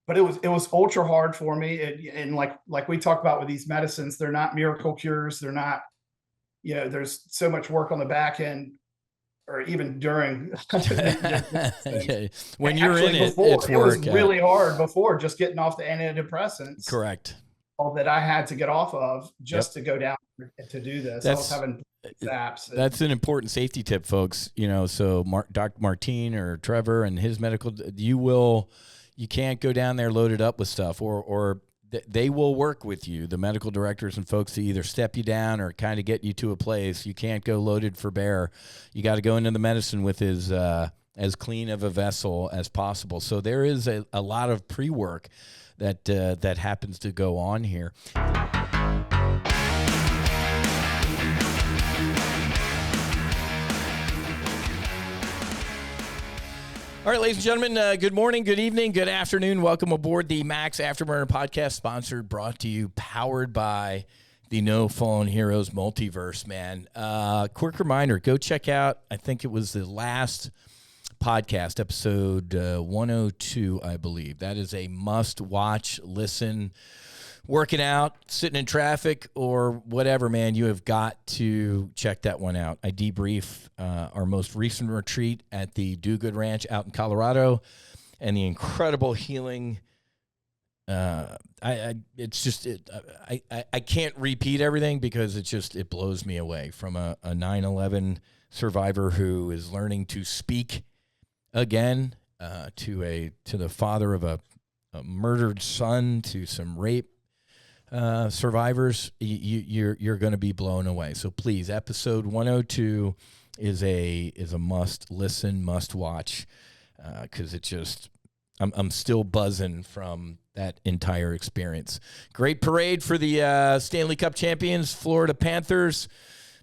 but it was ultra hard for me. And like we talked about with these medicines, they're not miracle cures. They're not, there's so much work on the back end, or even during. Yeah. When you're in it, before, it's it was work. really hard before, just getting off the antidepressants. Correct. All that I had to get off of just to go down to do this. I was having zaps. That's an important safety tip, folks. So Dr. Martine or Trevor and his medical, you can't go down there loaded up with stuff, or they will work with you, the medical directors and folks, to either step you down or kind of get you to a place. You can't go loaded for bear. You got to go into the medicine with as clean of a vessel as possible. So there is a lot of pre-work that happens to go on here. All right, ladies and gentlemen, good morning, good evening, good afternoon. Welcome aboard the Max Afterburner podcast, sponsored, brought to you, powered by the No Fallen Heroes multiverse, man. Quick reminder, go check out, I think it was the last podcast, episode 102, I believe. That is a must-watch, listen, working out, sitting in traffic, or whatever, man. You have got to check that one out. I debrief our most recent retreat at the Do Good Ranch out in Colorado, and the incredible healing. I can't repeat everything because it blows me away, from a 9/11 survivor who is learning to speak again, to the father of a murdered son, to some rape survivors. You're going to be blown away. So please, episode 102 is a must listen, must watch, because I'm still buzzing from that entire experience. Great parade for the Stanley Cup champions, Florida Panthers.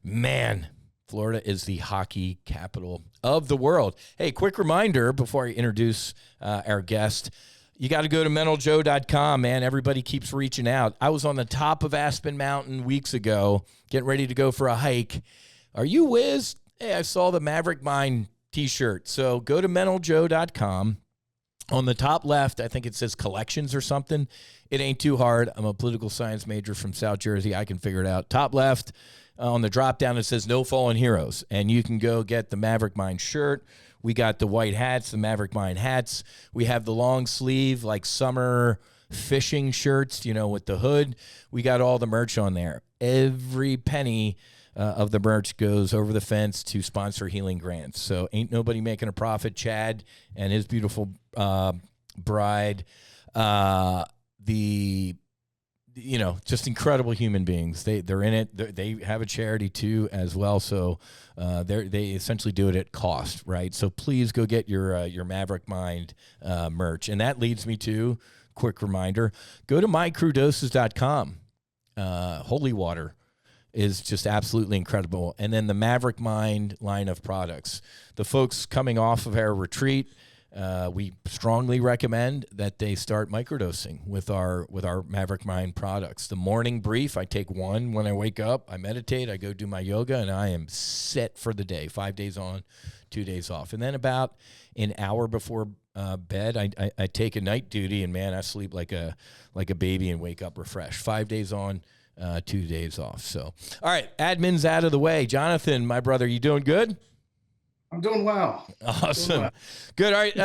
Man, Florida is the hockey capital of the world. Hey, quick reminder before I introduce our guest. You got to go to mentaljoe.com, man. Everybody keeps reaching out. I was on the top of Aspen Mountain weeks ago, getting ready to go for a hike. Are you Whiz? Hey, I saw the Maverick Mind t-shirt. So go to mentaljoe.com. On the top left, I think it says collections or something. It ain't too hard. I'm a political science major from South Jersey. I can figure it out. Top left, on the drop down, it says No Fallen Heroes. And you can go get the Maverick Mind shirt. We got the white hats, the Maverick Mind hats. We have the long sleeve, like summer fishing shirts, with the hood. We got all the merch on there. Every penny of the merch goes over the fence to sponsor healing grants. So ain't nobody making a profit. Chad and his beautiful bride, just incredible human beings. They're in it. They have a charity too as well. So they essentially do it at cost, right? So please go get your Maverick Mind merch. And that leads me to, quick reminder, go to microdoses.com. Holy water is just absolutely incredible. And then the Maverick Mind line of products. The folks coming off of our retreat, we strongly recommend that they start microdosing with our Maverick Mind products. The morning brief, I take one when I wake up, I meditate, I go do my yoga, and I am set for the day. 5 days on, 2 days off. And then about an hour before bed, I take a night duty, and man, I sleep like a baby and wake up refreshed. 5 days on, 2 days off. So, all right, admin's out of the way. Jonathan, my brother, you doing good? I'm doing well. Awesome. Good. All right.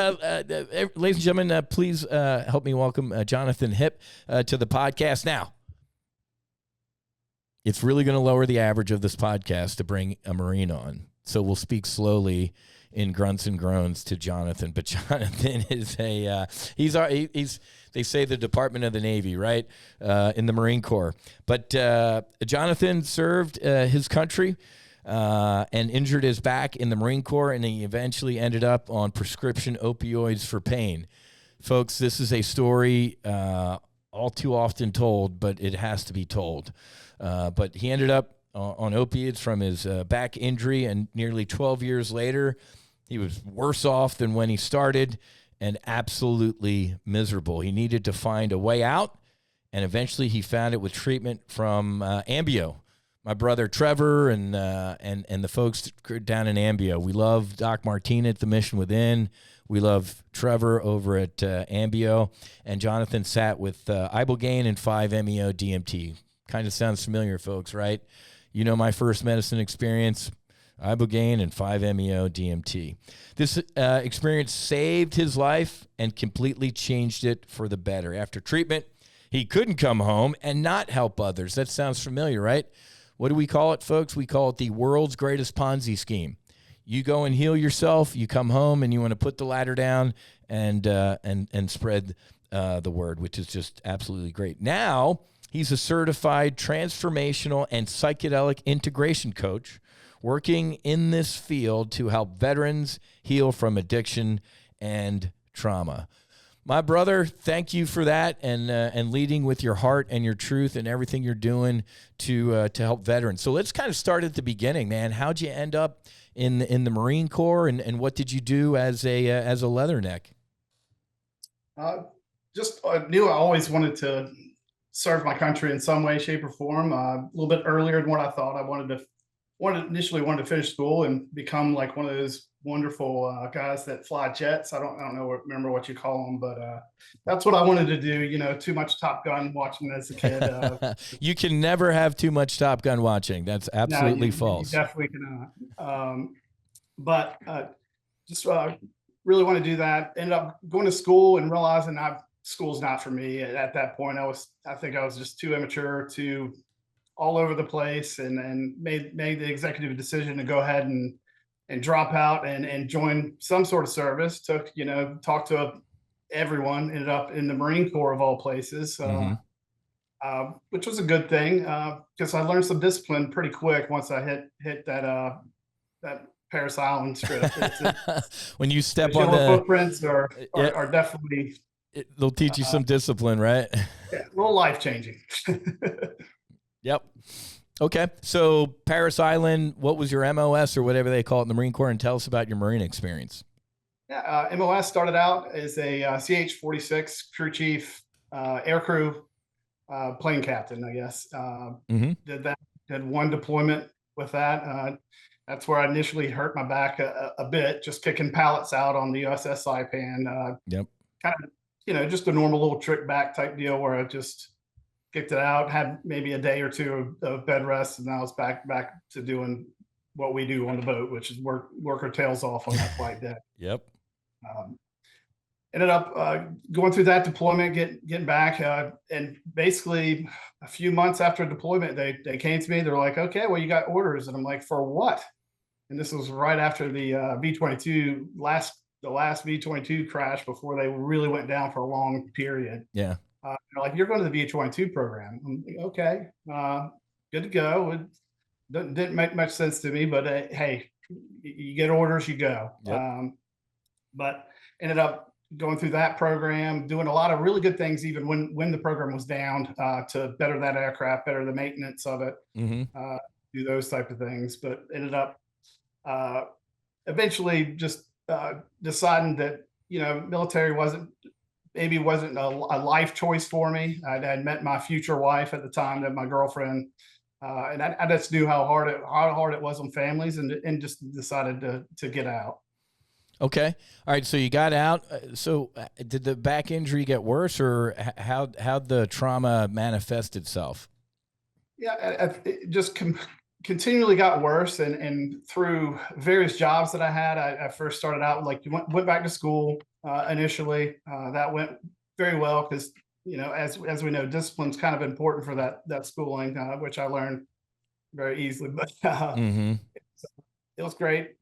Ladies and gentlemen, please help me welcome Jonathan Hipp to the podcast. Now, it's really going to lower the average of this podcast to bring a Marine on. So we'll speak slowly in grunts and groans to Jonathan. But Jonathan is he's they say the Department of the Navy, right? In the Marine Corps. But Jonathan served his country and injured his back in the Marine Corps, and he eventually ended up on prescription opioids for pain. Folks, this is a story all too often told, but it has to be told. But he ended up on opiates from his back injury, and nearly 12 years later, he was worse off than when he started and absolutely miserable. He needed to find a way out, and eventually he found it with treatment from Ambio. My brother Trevor and the folks down in Ambio. We love Doc Martine at the Mission Within. We love Trevor over at Ambio, and Jonathan sat with ibogaine and 5-MeO DMT. Kind of sounds familiar, folks, right? You know my first medicine experience, ibogaine and 5-MeO DMT. This experience saved his life and completely changed it for the better. After treatment, he couldn't come home and not help others. That sounds familiar, right? What do we call it, folks? We call it the world's greatest Ponzi scheme. You go and heal yourself, you come home, and you want to put the ladder down and spread the word, which is just absolutely great. Now, he's a certified transformational and psychedelic integration coach working in this field to help veterans heal from addiction and trauma. My brother, thank you for that and leading with your heart and your truth and everything you're doing to help veterans. So let's kind of start at the beginning, man. How'd you end up in the Marine Corps, and what did you do as a leatherneck? Just knew I always wanted to serve my country in some way, shape, or form. A little bit earlier than what I thought. I initially wanted to finish school and become like one of those wonderful guys that fly jets. I don't remember what you call them, but that's what I wanted to do. You know, too much Top Gun watching as a kid. You can never have too much Top Gun watching. That's absolutely false. You definitely cannot. But just really want to do that. Ended up going to school and realizing school's not for me. At that point, I think I was just too immature, too all over the place, and made the executive decision to go ahead and drop out and join some sort of service. Talked to everyone, ended up in the Marine Corps of all places, which was a good thing because I learned some discipline pretty quick once I hit that Paris Island strip. When you step the on the footprints are definitely, they'll teach you some discipline, right? Yeah, a little life changing. Yep. Okay. So Paris Island, what was your MOS or whatever they call it in the Marine Corps, and tell us about your Marine experience. Yeah, MOS started out as a CH-46 crew chief, aircrew, plane captain, I guess. Did one deployment with that. That's where I initially hurt my back a bit, just kicking pallets out on the USS Saipan. Kind of, just a normal little trick back type deal where I just kicked it out, had maybe a day or two of bed rest, and I was back to doing what we do on the boat, which is work our tails off on that flight deck. Yep. Ended up going through that deployment, getting back, and basically a few months after deployment, they came to me. They're like, "Okay, well, you got orders," and I'm like, "For what?" And this was right after the V-22 the last V-22 crash before they really went down for a long period. Yeah. They're like, "You're going to the VH12 program." I'm like, "Okay, good to go." It didn't make much sense to me, but hey, you get orders, you go. Yep. But ended up going through that program, doing a lot of really good things, even when the program was down, to better that aircraft, better the maintenance of it, do those type of things. But ended up eventually just deciding that military wasn't a life choice for me. I'd met my future wife at the time, that my girlfriend, and I just knew how hard it was on families, and just decided to get out. Okay. All right. So you got out. So did the back injury get worse, or how'd the trauma manifest itself? Yeah, it just continually got worse, and through various jobs that I had, I first started out went back to school initially. That went very well because as we know, discipline's kind of important for that schooling, which I learned very easily. But it was great.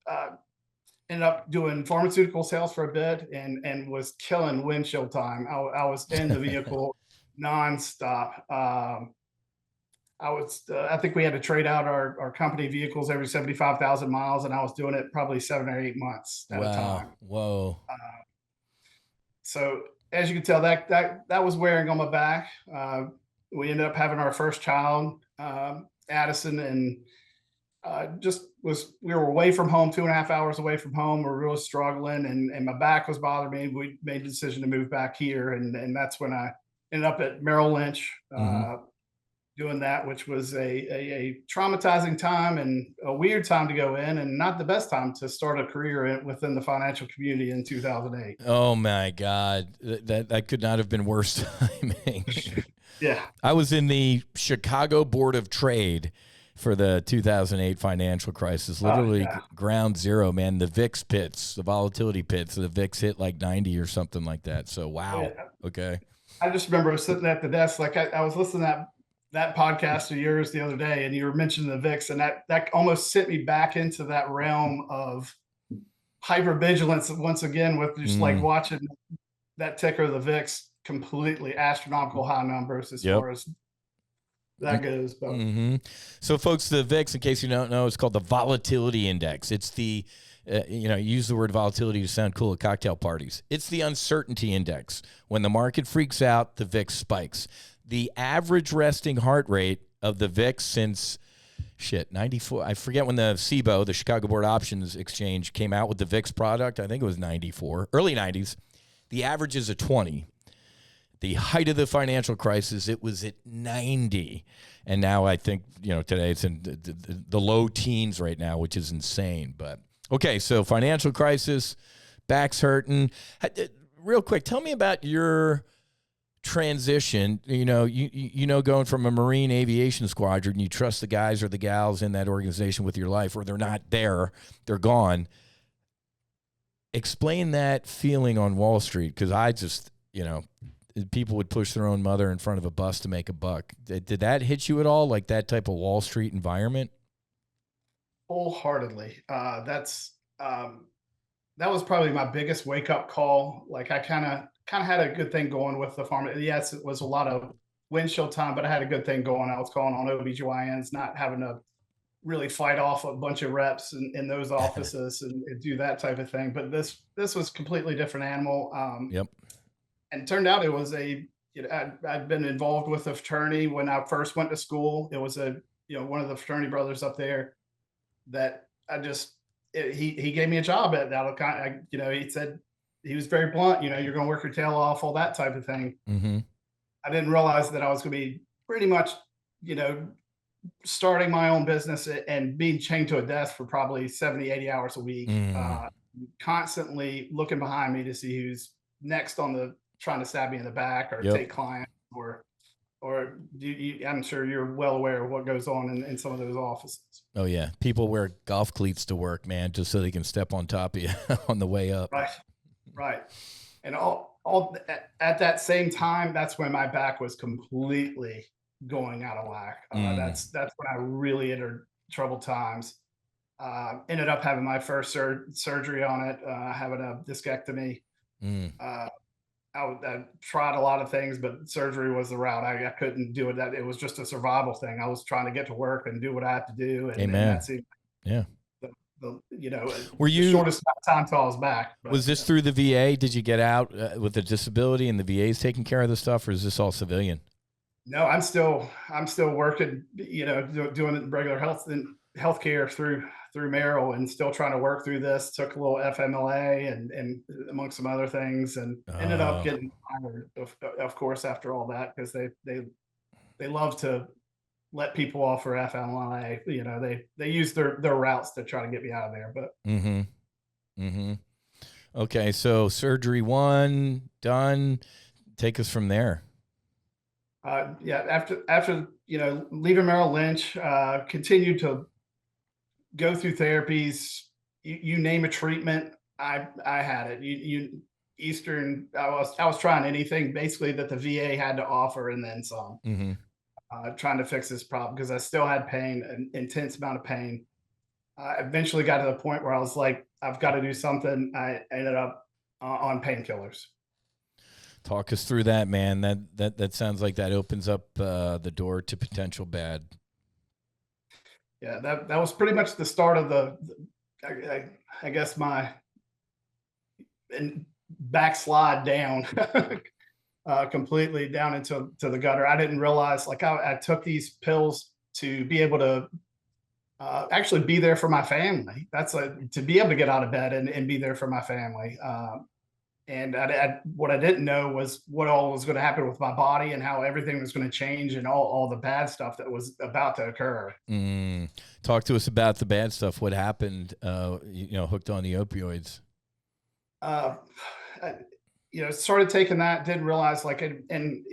Ended up doing pharmaceutical sales for a bit, and was killing windshield time. I was in the vehicle nonstop. I think we had to trade out our company vehicles every 75,000 miles, and I was doing it probably 7 or 8 months at a time. Whoa. So as you can tell, that was wearing on my back. We ended up having our first child, Addison, and we were away from home, 2.5 hours away from home. We were really struggling, and my back was bothering me. We made the decision to move back here, and that's when I ended up at Merrill Lynch. doing that, which was a traumatizing time and a weird time to go in, and not the best time to start a career within the financial community in 2008. Oh my God, that could not have been worse timing. Yeah, I was in the Chicago Board of Trade for the 2008 financial crisis, literally yeah. ground zero, man. The VIX pits, the volatility pits, the VIX hit like 90 or something like that. So, wow. Yeah. Okay. I just remember sitting at the desk, like I was listening to that podcast of yours the other day, and you were mentioning the VIX, and that almost sent me back into that realm of hypervigilance once again, with just like watching that ticker, the VIX, completely astronomical high numbers as far as that goes. But So, folks, the VIX, in case you don't know, is called the Volatility Index. It's the use the word volatility to sound cool at cocktail parties. It's the uncertainty index. When the market freaks out, the VIX spikes. The average resting heart rate of the VIX since 94. I forget when the SIBO, the Chicago Board Options Exchange, came out with the VIX product. I think it was 94, early 90s. The average is a 20. The height of the financial crisis, it was at 90. And now I think, today it's in the low teens right now, which is insane. But okay, so financial crisis, back's hurting. Real quick, tell me about your transition. Going from a Marine aviation squadron, you trust the guys or the gals in that organization with your life, or they're not there, they're gone. Explain that feeling on Wall Street, because I just, people would push their own mother in front of a bus to make a buck. Did that hit you at all, like that type of Wall Street environment? Wholeheartedly. That was probably my biggest wake up call. Like I kind of had a good thing going with the farm. Yes, it was a lot of windshield time, but I had a good thing going. I was calling on OBGYNs, not having to really fight off a bunch of reps in those offices and do that type of thing. But this was a completely different animal. Yep. And it turned out it was I'd been involved with a fraternity when I first went to school. It was one of the fraternity brothers up there that he gave me a job at that. He said, he was very blunt, you're going to work your tail off, all that type of thing. Mm-hmm. I didn't realize that I was going to be pretty much, starting my own business and being chained to a desk for probably 70, 80 hours a week, constantly looking behind me to see who's next on trying to stab me in the back or take clients or I'm sure you're well aware of what goes on in some of those offices. Oh yeah. People wear golf cleats to work, man, just so they can step on top of you on the way up. Right. And all at that same time, that's when my back was completely going out of whack. That's when I really entered troubled times. Ended up having my first surgery on it, having a discectomy. I tried a lot of things, but surgery was the route. I couldn't do it. It was just a survival thing. I was trying to get to work and do what I had to do. And that seemed were you the shortest time till I was back. But, was this through the VA? Did you get out with a disability and the VA's taking care of the stuff, or is this all civilian? No, I'm still working, doing regular healthcare through Merrill, and still trying to work through this. Took a little FMLA and amongst some other things, and ended up getting fired, of course, after all that, because they love to let people off for FMLA. They use their routes to try to get me out of there. But okay, so surgery 1 done. Take us from there. After leaving Merrill Lynch, continued to go through therapies. You name a treatment, I had it. Eastern, I was trying anything basically that the VA had to offer, and then some. Trying to fix this problem because I still had pain, an intense amount of pain. I eventually got to the point where I was like, I've got to do something. I ended up on painkillers. Talk us through that, man. That sounds like that opens up the door to potential bad. Yeah, that was pretty much the start of I guess my backslide down completely down into the gutter. I didn't realize, like, I took these pills to be able to actually be there for my family. That's to be able to get out of bed and be there for my family. And what I didn't know was what all was going to happen with my body and how everything was going to change and all the bad stuff that was about to occur. Talk to us about the bad stuff. What happened, hooked on the opioids? Started taking that, didn't realize and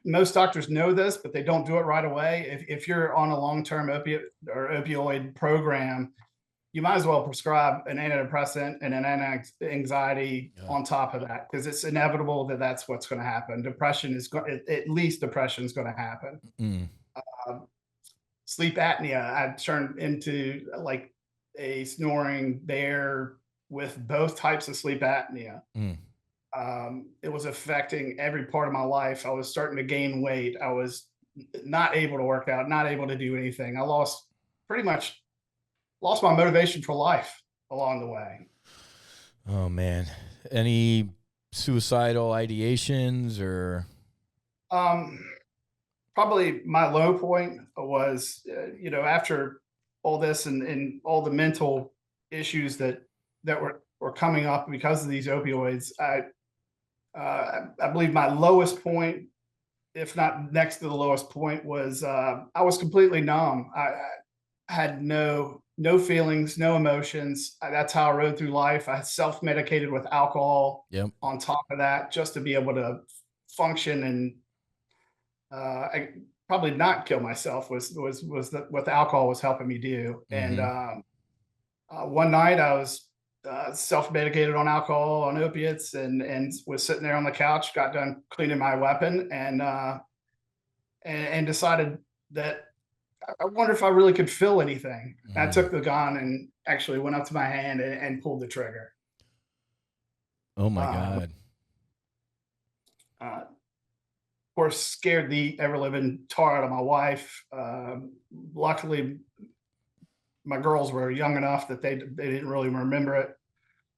most doctors know this, but they don't do it right away. If you're on a long-term opioid program, you might as well prescribe an antidepressant and an anti-anxiety on top of that, because it's inevitable that that's what's going to happen. Depression is at least depression is going to happen. Sleep apnea, I turned into like a snoring bear with both types of sleep apnea. It was affecting every part of my life. I was starting to gain weight. I was not able to work out, not able to do anything. I pretty much lost my motivation for life along the way. Oh man. Any suicidal ideations or? Probably my low point was, after all this and all the mental issues that were coming up because of these opioids, I believe my lowest point, if not next to the lowest point, was I was completely numb. I had no feelings, no emotions. That's how I rode through life. I self-medicated with alcohol on top of that, just to be able to function, and I probably not kill myself was what the alcohol was helping me do. And one night I was self-medicated on alcohol, on opiates, and was sitting there on the couch, got done cleaning my weapon, and decided that I wonder if I really could feel anything. I took the gun and actually went up to my hand and pulled the trigger. Oh my God. Of course, scared the ever-living tar out of my wife. Luckily, my girls were young enough that they didn't really remember it.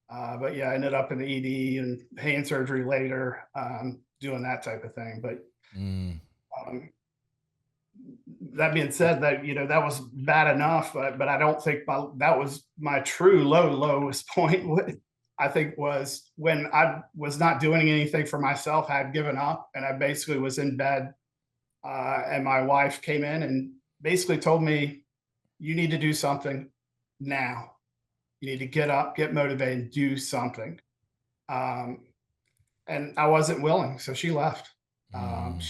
But yeah, I ended up in the ED and hand surgery later, doing that type of thing. But that being said, that that was bad enough, but I don't think that was my true lowest point. I think was when I was not doing anything for myself. I had given up, and I basically was in bed, and my wife came in and basically told me, "You need to do something now. You need to get up, get motivated, and do something." And I wasn't willing, so she left. And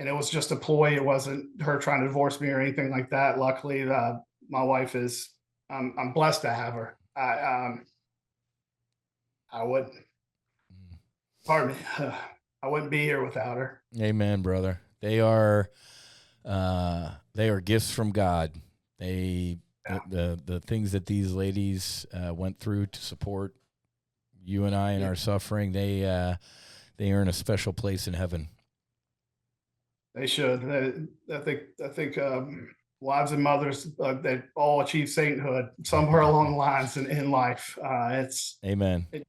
it was just a ploy. It wasn't her trying to divorce me or anything like that. Luckily, my wife is, I'm blessed to have her. I wouldn't, pardon me, I wouldn't be here without her. Amen, brother. They are gifts from God. The things that these ladies went through to support you and I in our suffering, they earn a special place in heaven. They should. I think wives and mothers, they all achieve sainthood somewhere along the lines in life. Amen. It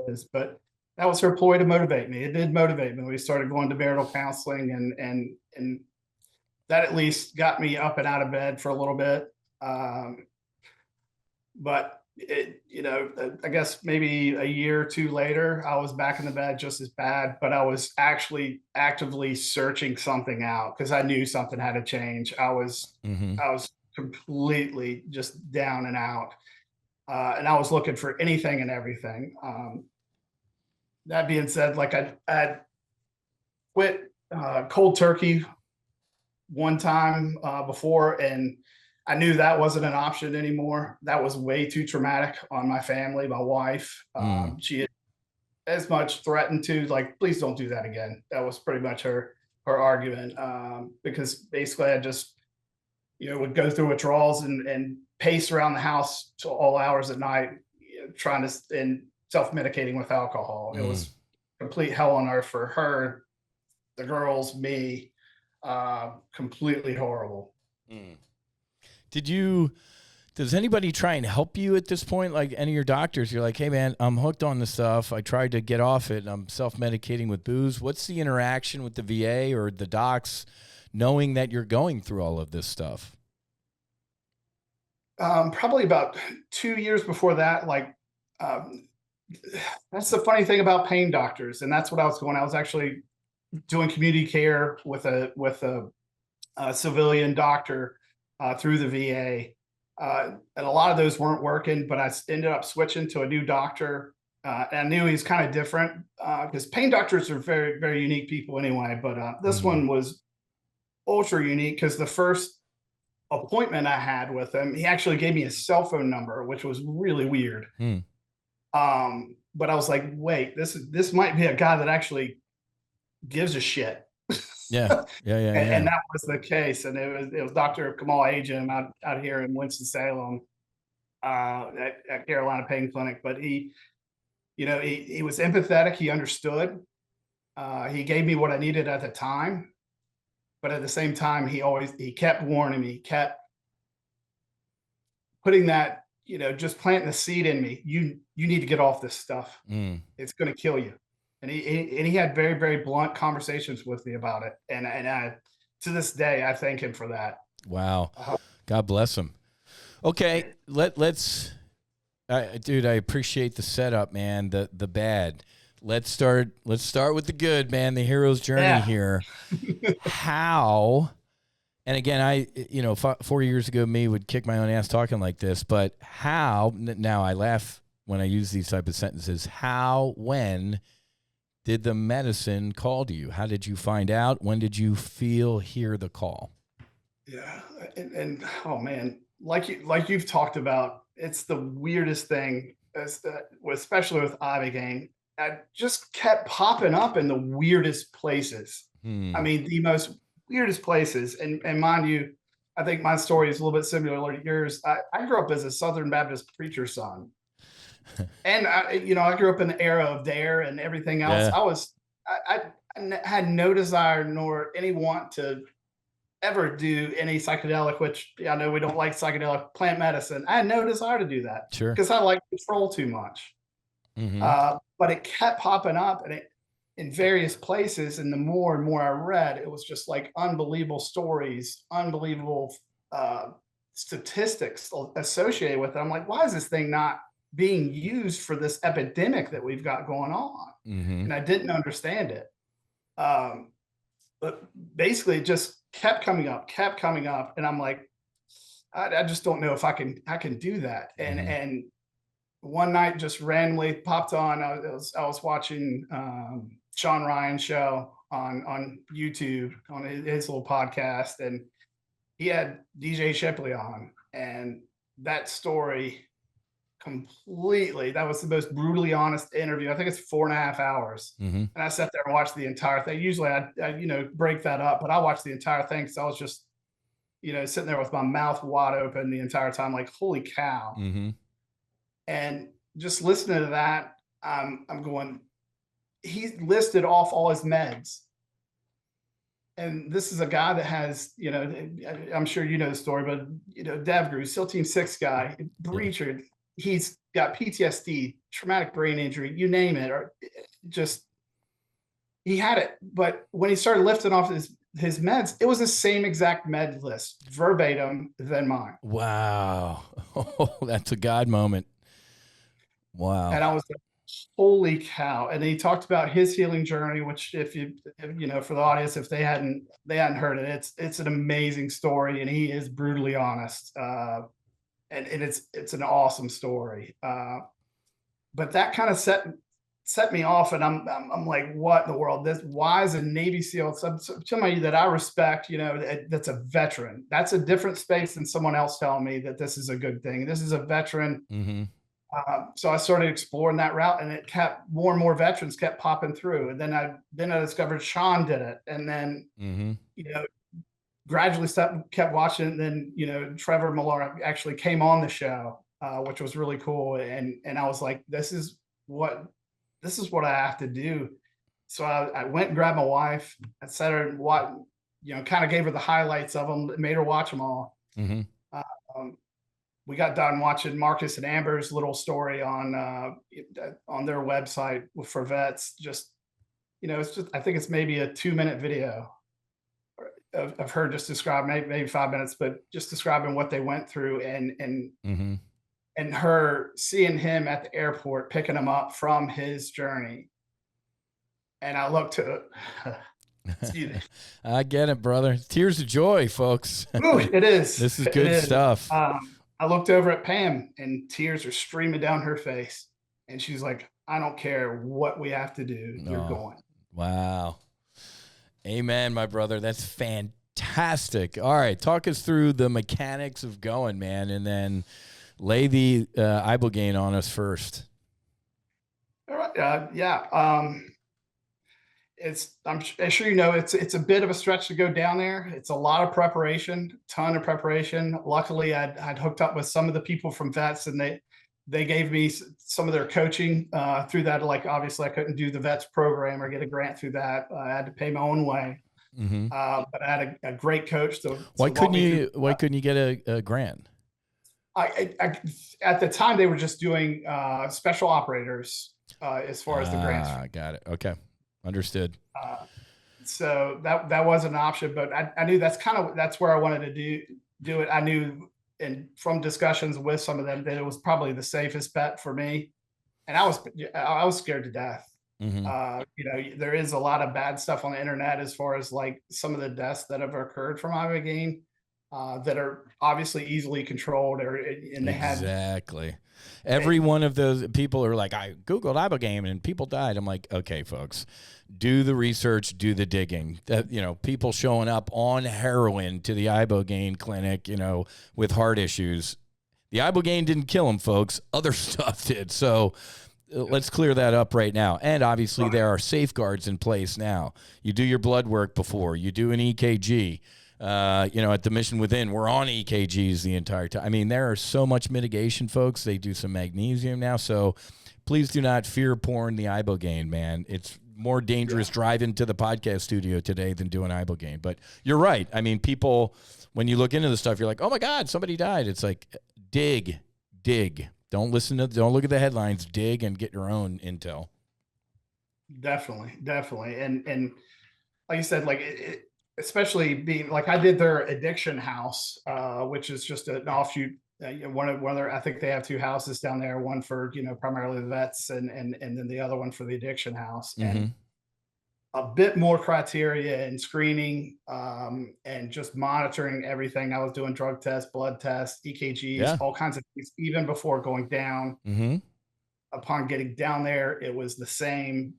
is, but that was her ploy to motivate me. It did motivate me. We started going to marital counseling, and that at least got me up and out of bed for a little bit. But I guess maybe a year or two later, I was back in the bed just as bad, but I was actually actively searching something out because I knew something had to change. I was completely just down and out, and I was looking for anything and everything. That being said, like I quit cold turkey one time before, and I knew that wasn't an option anymore. That was way too traumatic on my family, my wife. She had as much threatened to, like, please don't do that again. That was pretty much her argument, because basically I just, would go through withdrawals and pace around the house till all hours at night, trying to, and self-medicating with alcohol. It was complete hell on earth for her, the girls, me, completely horrible. Does anybody try and help you at this point? Like any of your doctors, you're like, hey man, I'm hooked on this stuff. I tried to get off it. I'm self-medicating with booze. What's the interaction with the VA or the docs knowing that you're going through all of this stuff? Probably about 2 years before that, like, that's the funny thing about pain doctors. And that's what I was going. I was actually doing community care with a civilian doctor through the VA. And a lot of those weren't working, but I ended up switching to a new doctor. And I knew he was kind of different because pain doctors are very, very unique people anyway. But this one was ultra unique because the first appointment I had with him, he actually gave me a cell phone number, which was really weird. But I was like, wait, this might be a guy that actually gives a shit. Yeah. And that was the case. And it was Dr. Kamal out here in Winston-Salem at Carolina Pain Clinic. But he was empathetic. He understood. He gave me what I needed at the time. But at the same time, he kept warning me, kept putting that, just planting the seed in me. You need to get off this stuff. It's going to kill you. And he had very, very blunt conversations with me about it. And I, to this day, I thank him for that. Wow. God bless him. Okay. Let's, dude, I appreciate the setup, man. The bad. Let's start with the good, man. The hero's journey here. How, and again, 4 years ago, me would kick my own ass talking like this, but how, now I laugh when I use these type of sentences. How, when did the medicine call to you? How did you find out? When did you hear the call? Yeah. And oh man, like you've talked about, it's the weirdest thing, especially with Gain. I just kept popping up in the weirdest places. I mean, the most weirdest places. And mind you, I think my story is a little bit similar to yours. I grew up as a Southern Baptist preacher's son. And I grew up in the era of DARE and everything else. Yeah. I had no desire nor any want to ever do any psychedelic, which I know we don't like psychedelic plant medicine. I had no desire to do that. Sure. Because I like control too much. But it kept popping up in various places. And the more and more I read, it was just like unbelievable stories, unbelievable statistics associated with it. I'm like, why is this thing not being used for this epidemic that we've got going on? And I didn't understand it. But basically it just kept coming up. And I'm like, I just don't know if I can do that. And one night just randomly popped on. I was watching Sean Ryan's show on YouTube on his little podcast, and he had DJ Chipley on, and that story completely, that was the most brutally honest interview. I think it's 4.5 hours. And I sat there and watched the entire thing. Usually I break that up, but I watched the entire thing because I was just, sitting there with my mouth wide open the entire time, like, holy cow. And just listening to that, I'm going, he listed off all his meds. And this is a guy that has, I'm sure you know the story, but, Devgrew, SEAL Team 6 guy, Breacher, he's got PTSD, traumatic brain injury, you name it, or just, he had it. But when he started lifting off his meds, it was the same exact med list, verbatim, than mine. Wow. Oh, that's a God moment. Wow. And I was like, holy cow. And he talked about his healing journey, which if for the audience, if they hadn't heard it, it's an amazing story, and he is brutally honest. And it's an awesome story. But that kind of set me off, and I'm like, what in the world? Why is a Navy SEAL, somebody that I respect, that's a veteran? That's a different space than someone else telling me that this is a good thing. This is a veteran. So I started exploring that route, and it kept more and more veterans kept popping through. And then I discovered Sean did it, and then gradually kept watching. And then Trevor Breacher actually came on the show, which was really cool. And I was like, this is what I have to do. So I went and grabbed my wife. I sat her and kind of gave her the highlights of them, made her watch them all. We got done watching Marcus and Amber's little story on their website for vets. Just, it's just, I think it's maybe a 2-minute video of her just describing, maybe 5 minutes, but just describing what they went through. And and her seeing him at the airport, picking him up from his journey. And I looked to excuse me. I get it, brother. Tears of joy, folks. Ooh, it is. This is good stuff. I looked over at Pam and tears are streaming down her face. And she's like, I don't care what we have to do. You're going. Wow. Amen, my brother. That's fantastic. All right. Talk us through the mechanics of going, man. And then lay the ibogaine on us first. All right. Yeah. I'm sure you know it's a bit of a stretch to go down there. It's a lot of preparation, ton of preparation. Luckily, I'd hooked up with some of the people from Vets, and they gave me some of their coaching through that. Like obviously, I couldn't do the Vets program or get a grant through that. I had to pay my own way. Mm-hmm. But I had a great coach. Why couldn't you get a grant? I at the time they were just doing special operators as far as the grants. Got it. Okay. Understood. So that was an option, but I knew that's where I wanted to do it. I knew, and from discussions with some of them, that it was probably the safest bet for me. And I was scared to death. Mm-hmm. There is a lot of bad stuff on the internet as far as like some of the deaths that have occurred from ibogaine that are obviously easily controlled, exactly. Every one of those people are like, I Googled ibogaine and people died. I'm like, okay, folks, do the research, do the digging. That, people showing up on heroin to the ibogaine clinic, with heart issues. The ibogaine didn't kill them, folks. Other stuff did. So let's clear that up right now. And obviously there are safeguards in place now. You do your blood work before you do an EKG. At the Mission Within, we're on EKGs the entire time. I mean, there are so much mitigation, folks. They do some magnesium now. So please do not fear pouring the ibogaine, man. It's more dangerous driving to the podcast studio today than doing ibogaine. But you're right. I mean, people, when you look into the stuff, you're like, oh my God, somebody died. It's like, dig. Don't look at the headlines, dig and get your own intel. Definitely. And like you said, like especially being like I did their addiction house, which is just an offshoot. One of their, I think they have two houses down there, one for primarily the vets, and then the other one for the addiction house. Mm-hmm. And a bit more criteria and screening, and just monitoring everything. I was doing drug tests, blood tests, EKGs, all kinds of things, even before going down. Mm-hmm. Upon getting down there, it was the same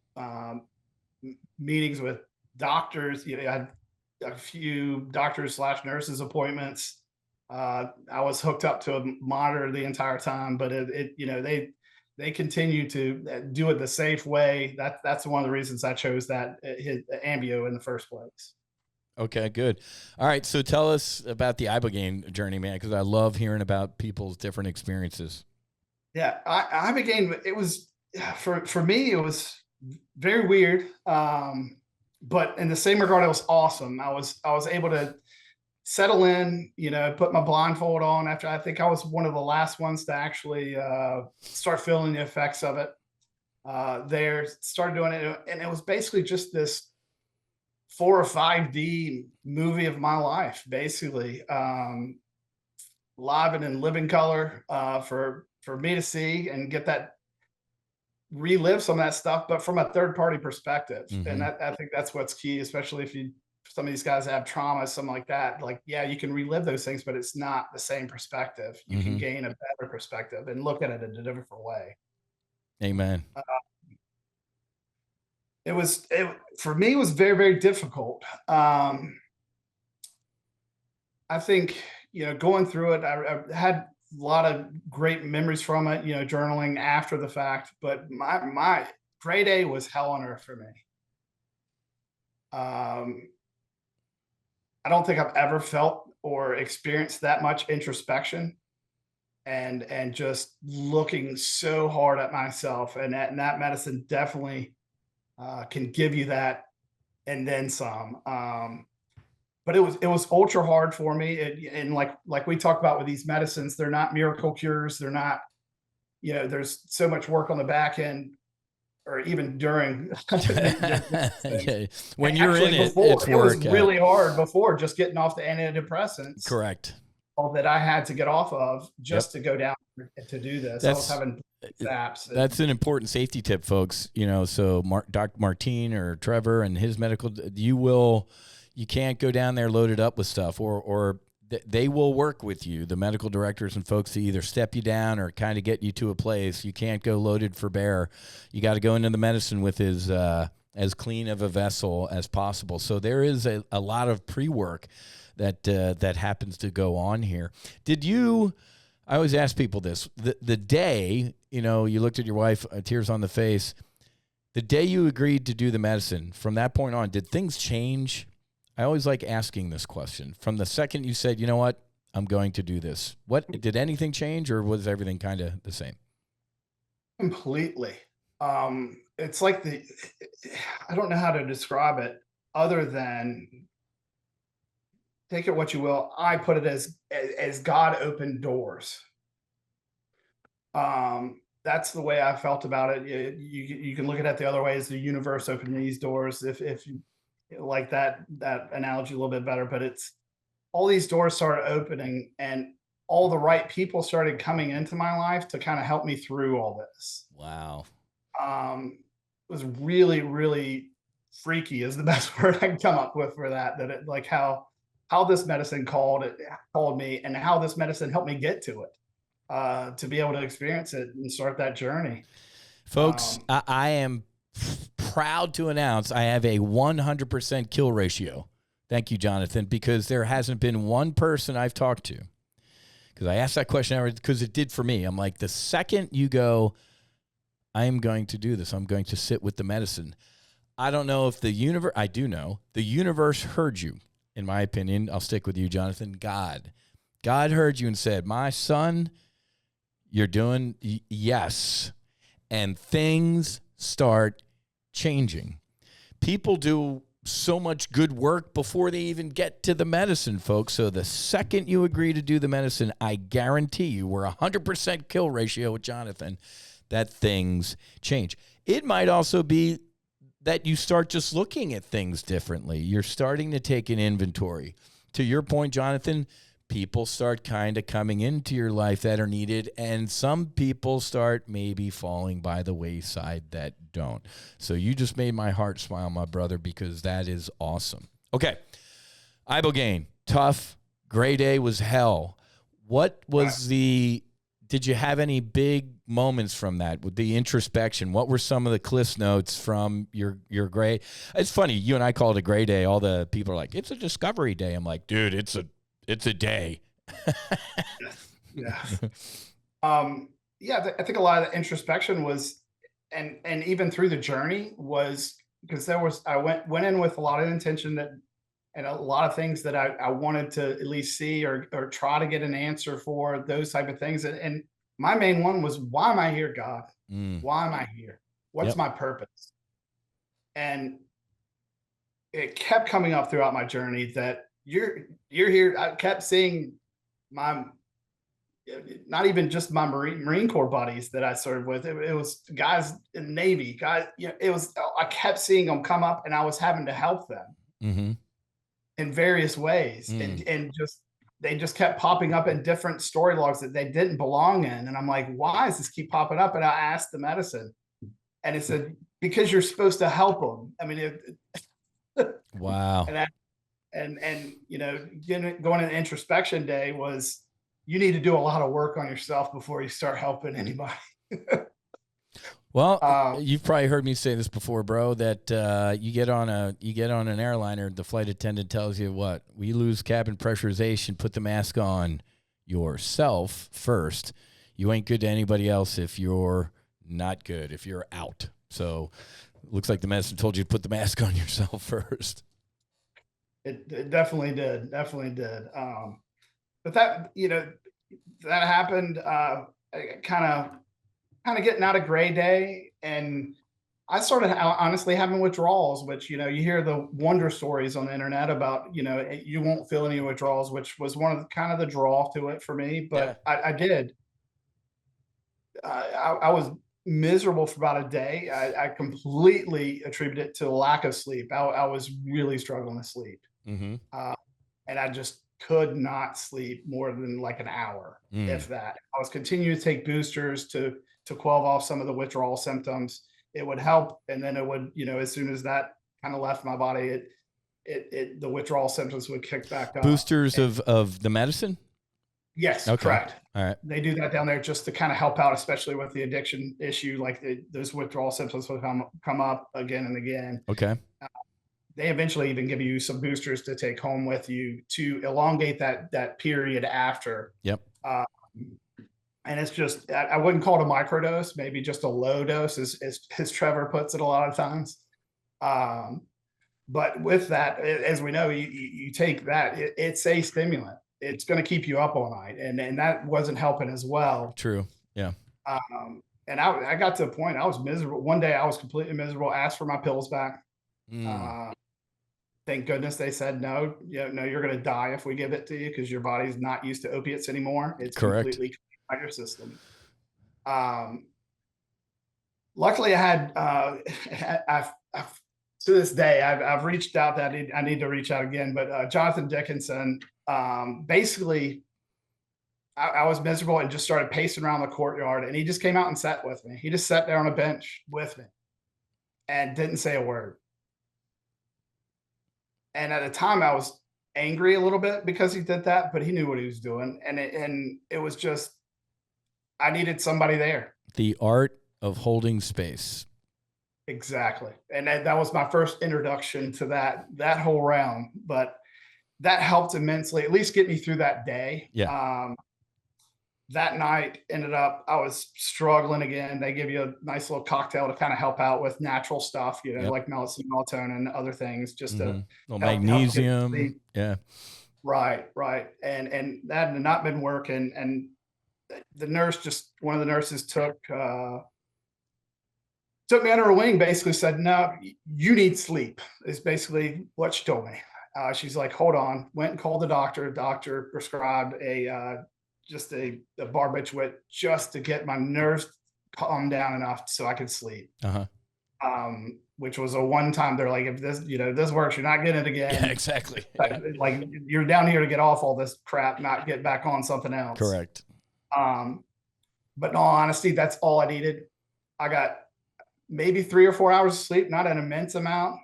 meetings with doctors. I had a few doctors / nurses appointments. I was hooked up to a monitor the entire time, but they continue to do it the safe way. That's one of the reasons I chose that Ambio in the first place. Okay, good. All right. So tell us about the ibogaine journey, man, because I love hearing about people's different experiences. Yeah. ibogaine, it was, for me, it was very weird. But in the same regard, it was awesome. I was able to settle in, put my blindfold on after I think I was one of the last ones to actually start feeling the effects of it. Started doing it, and it was basically just this 4 or 5D movie of my life, basically, live and in living color for me to see and get that. Relive some of that stuff, but from a third-party perspective. Mm-hmm. And I think that's what's key, especially if some of these guys have trauma, something like that. Like, yeah, you can relive those things, but it's not the same perspective. You can gain a better perspective and look at it in a different way. Amen. For me, it was very, very difficult. I think, going through it, I had a lot of great memories from it, journaling after the fact, but my grade A was hell on earth for me. I don't think I've ever felt or experienced that much introspection and just looking so hard at myself, and that medicine definitely can give you that and then some. But it was ultra hard for me. And like we talk about with these medicines, they're not miracle cures. They're not, there's so much work on the back end or even during. When you're in it, it was really hard before just getting off the antidepressants. Correct. All that I had to get off of just to go down to do this. I was having zaps. That's an important safety tip, folks. So Dr. Martine or Trevor and his medical, you can't go down there loaded up with stuff, or they will work with you, the medical directors and folks, to either step you down or kind of get you to a place. You can't go loaded for bear. You got to go into the medicine with as clean of a vessel as possible. So there is a lot of pre-work that happens to go on here. I always ask people this, the day, you looked at your wife, tears on the face, the day you agreed to do the medicine, from that point on, did things change? I always like asking this question. From the second you said, you know what, I'm going to do this, did anything change, or was everything kind of the same? Completely. It's like I don't know how to describe it other than, take it what you will. I put it as God opened doors. That's the way I felt about it. You can look at it the other way, as the universe opened these doors, if you like that analogy a little bit better. But it's all these doors started opening, and all the right people started coming into my life to kind of help me through all this. Wow. It was really, really freaky is the best word I can come up with for that. That it, like how this medicine called me, and how this medicine helped me get to it, to be able to experience it and start that journey. Folks, I am proud to announce I have a 100% kill ratio. Thank you, Jonathan, because there hasn't been one person I've talked to, because I asked that question because it did for me. I'm like, the second you go, I am going to do this, I'm going to sit with the medicine. I don't know if I do know the universe heard you. In my opinion, I'll stick with you, Jonathan. God heard you and said, my son, you're doing yes. And things start changing. People do so much good work before they even get to the medicine, folks. So the second you agree to do the medicine, I guarantee you, we're 100% kill ratio with Jonathan, that things change. It might also be that you start just looking at things differently. You're starting to take an inventory. To your point, Jonathan, people start kind of coming into your life that are needed, and some people start maybe falling by the wayside that don't. So you just made my heart smile, my brother, because that is awesome. Okay. Ibogaine, tough. Gray Day was hell. What was did you have any big moments from that with the introspection? What were some of the Cliff's notes from your gray? It's funny. You and I call it a gray day. All the people are like, it's a discovery day. I'm like, dude, it's a day. Yeah. I think a lot of the introspection was, and even through the journey was, because I went in with a lot of intention and a lot of things that I wanted to at least see or try to get an answer for, those type of things. And my main one was, why am I here, God? Why am I here? What's my purpose? And it kept coming up throughout my journey that you're here. I kept seeing not even just my Marine Corps buddies that I served with. It was guys in the Navy, guys. I kept seeing them come up, and I was having to help them in various ways. And they just kept popping up in different story logs that they didn't belong in. And I'm like, why does this keep popping up? And I asked the medicine, and it said, because you're supposed to help them. I mean, wow. And going into introspection day was, you need to do a lot of work on yourself before you start helping anybody. Well, you've probably heard me say this before, bro, that you get on an airliner, the flight attendant tells you what? We lose cabin pressurization, put the mask on yourself first. You ain't good to anybody else if you're not good, if you're out. So it looks like the medicine told you to put the mask on yourself first. It definitely did. But that happened, kind of getting out of Gray Day, and I started honestly having withdrawals, which, you hear the wonder stories on the internet about, you won't feel any withdrawals, which was one of the draw to it for me. But yeah. I did. I was miserable for about a day. I completely attribute it to lack of sleep. I was really struggling to sleep. And I just could not sleep more than like an hour, if that. I was continuing to take boosters to quell off some of the withdrawal symptoms. It would help, and then it would, as soon as that kind of left my body, the withdrawal symptoms would kick back up. Boosters of the medicine? Yes, okay. Correct. All right. They do that down there just to kind of help out, especially with the addiction issue. Like those withdrawal symptoms will come up again and again. Okay. They eventually even give you some boosters to take home with you to elongate that period after. Yep. And it's just, I wouldn't call it a microdose, maybe just a low dose, as Trevor puts it a lot of times. But with that, as we know, you take that, it's a stimulant. It's going to keep you up all night. And that wasn't helping as well. True. Yeah. And I got to a point, I was miserable. One day I was completely miserable, asked for my pills back. Thank goodness they said, no, you're going to die if we give it to you, because your body's not used to opiates anymore. It's correct. Completely out of your system. Luckily I had, I've to this day, I've reached out that I need to reach out again, but Jonathan Dickinson, basically I was miserable and just started pacing around the courtyard, and he just came out and sat with me. He just sat there on a bench with me and didn't say a word. And at the time I was angry a little bit because he did that, but he knew what he was doing. And it was just, I needed somebody there. The art of holding space. Exactly. And that was my first introduction to that whole realm, but that helped immensely, at least get me through that day. Yeah. That night ended up, I was struggling again. They give you a nice little cocktail to kind of help out with natural stuff, Yep. like melatonin and other things, just to magnesium. Yeah. Right. And that had not been working. And the nurse, one of the nurses took me under her wing, basically said, no, you need sleep, is basically what she told me. She's like, hold on, went and called the doctor. Doctor prescribed just a barbiturate just to get my nerves calmed down enough so I could sleep. Which was a one-time. They're like, if this works, you're not getting it again. Yeah, exactly. Like you're down here to get off all this crap, not get back on something else. Correct. But in all honesty, that's all I needed. I got maybe 3 or 4 hours of sleep, not an immense amount.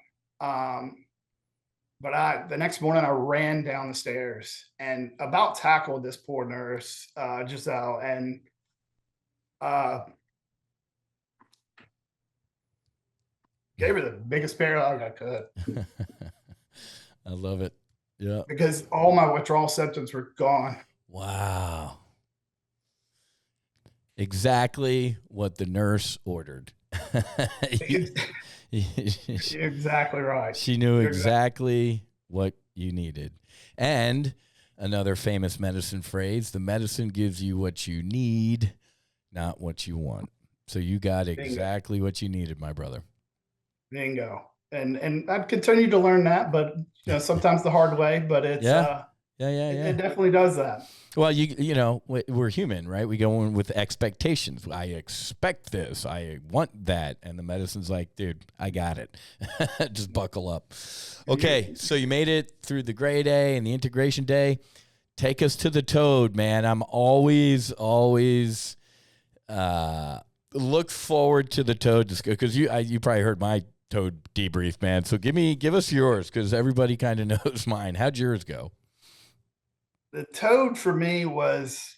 But the next morning I ran down the stairs and about tackled this poor nurse, Giselle, and gave her the biggest bear hug I could. I love it. Yeah. Because all my withdrawal symptoms were gone. Wow. Exactly what the nurse ordered. You're exactly right. She knew exactly what you needed. And another famous medicine phrase, the medicine gives you what you need, not what you want. So you got exactly what you needed, my brother. Bingo. And I've continued to learn that, but sometimes the hard way, but it's it definitely does that. Well, we're human, right? We go in with expectations. I expect this. I want that. And the medicine's like, dude, I got it. Just buckle up. Okay, so you made it through the gray day and the integration day. Take us to the toad, man. I'm always look forward to the toad because you probably heard my toad debrief, man. So give us yours, because everybody kind of knows mine. How'd yours go? The toad for me was,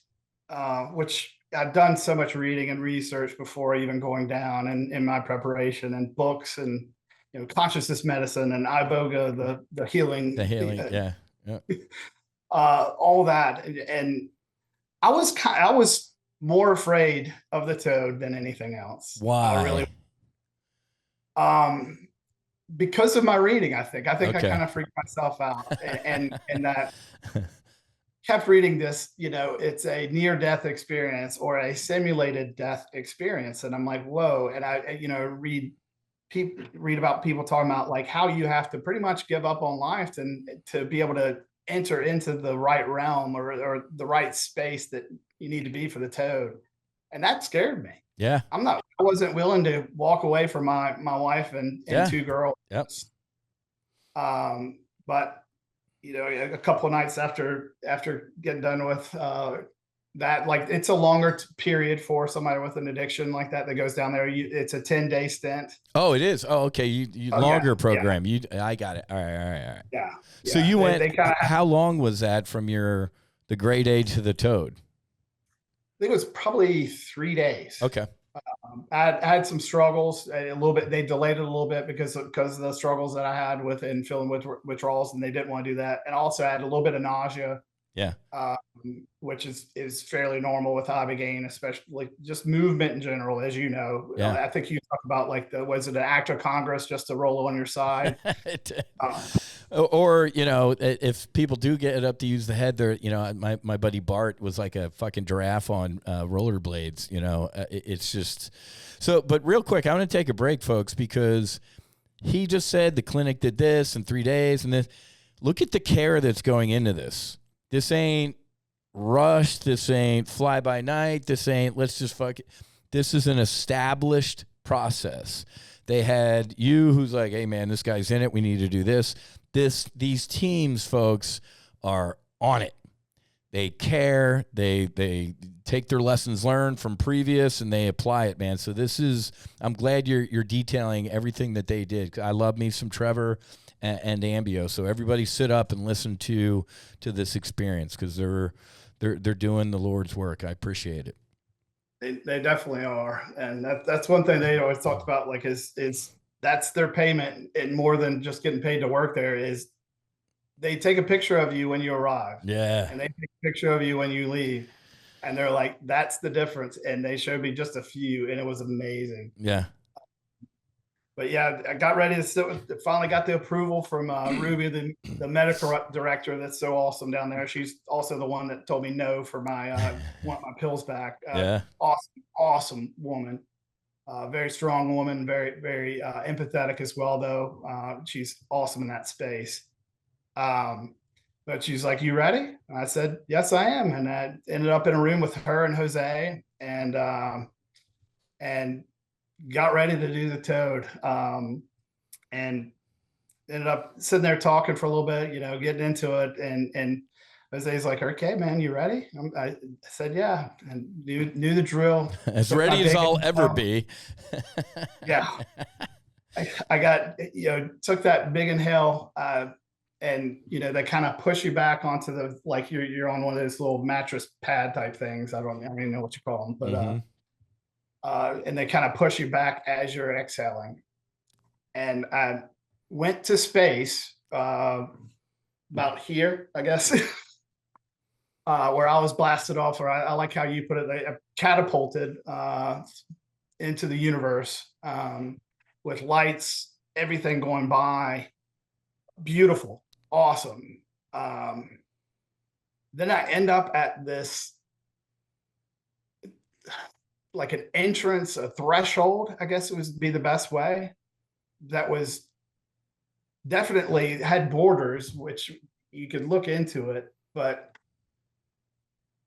which I've done so much reading and research before even going down, and in my preparation and books and consciousness medicine and iboga, the healing, all that, and I was more afraid of the toad than anything else. Why? Because of my reading, I think I kind of freaked myself out, and that. Kept reading this, it's a near-death experience or a simulated death experience, and I'm like, whoa! And I read about people talking about like how you have to pretty much give up on life to be able to enter into the right realm or the right space that you need to be for the toad, and that scared me. Yeah, I wasn't willing to walk away from my wife and 2 girls. Yep. But a couple of nights after getting done with that, like it's a longer period for somebody with an addiction like that goes down there. It's a 10-day stint. Oh, it is. Oh, okay. You longer program. I got it. All right. Yeah. So you went. How long was that from the grade A to the Toad? I think it was probably 3 days. Okay. I had some struggles a little bit. They delayed it a little bit because of the struggles that I had in feeling withdrawals, and they didn't want to do that. And also I had a little bit of nausea. Yeah. Which is fairly normal with IAG Gain, especially just movement in general, as you know. Yeah. I think you talk about was it an act of Congress just to roll on your side? Or, if people do get up to use the head, they're, my buddy Bart was like a fucking giraffe on rollerblades, it's just so. But real quick, I want to take a break, folks, because he just said the clinic did this in 3 days. And this, look at the care that's going into this. This ain't rushed. This ain't fly by night. This ain't, let's just fuck it. This is an established process. They had you who's like, hey man, this guy's in it. We need to do this. These teams, folks, are on it. They care. They take their lessons learned from previous and they apply it, man. So I'm glad you're detailing everything that they did. I love me some Trevor and Ambio. So everybody sit up and listen to this experience, because they're doing the Lord's work. I appreciate it. They definitely are. And that's one thing they always talked about, like is that's their payment, and more than just getting paid to work there is they take a picture of you when you arrive. Yeah. And they take a picture of you when you leave. And they're like, that's the difference. And they showed me just a few, and it was amazing. Yeah. But yeah, I got ready to finally got the approval from Ruby, the medical director. That's so awesome down there. She's also the one that told me no for want my pills back. Yeah. Awesome woman. Very strong woman, very, very empathetic as well, though. She's awesome in that space. But she's like, you ready? And I said, yes, I am. And I ended up in a room with her and Jose, and got ready to do the Toad. And ended up sitting there talking for a little bit, getting into it. And Jose's like, okay, man, you ready? I said, yeah. And knew the drill. As ready as I'll ever be. Yeah. I got, took that big inhale, and, they kind of push you back onto like you're on one of those little mattress pad type things. I don't even know what you call them, but, and they kind of push you back as you're exhaling. And I went to space, about here, I guess, where I was blasted off, or I like how you put it, they catapulted into the universe, with lights, everything going by. Beautiful, awesome. Then I end up at this, like an entrance, a threshold, I guess it would be the best way. That was definitely had borders, which you could look into it, but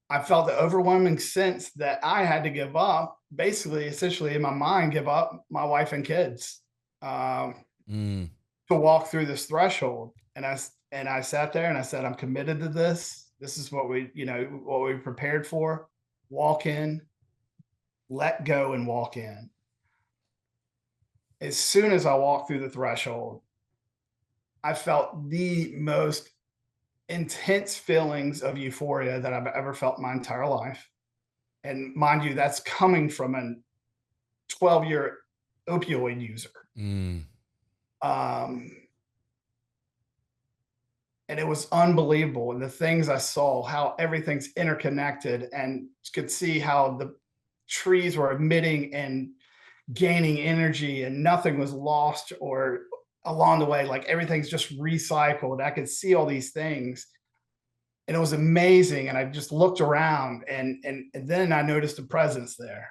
I felt the overwhelming sense that I had to give up, essentially in my mind, give up my wife and kids, to walk through this threshold. And I sat there and I said, I'm committed to this. This is what we prepared for. Walk in, let go, and walk in. As soon as I walked through the threshold, I felt the most intense feelings of euphoria that I've ever felt in my entire life. And mind you, that's coming from a 12-year opioid user. And it was unbelievable. And the things I saw, how everything's interconnected, and could see how the trees were emitting and gaining energy, and nothing was lost or along the way. Like everything's just recycled. I could see all these things, and it was amazing. And I just looked around, and then I noticed a presence there,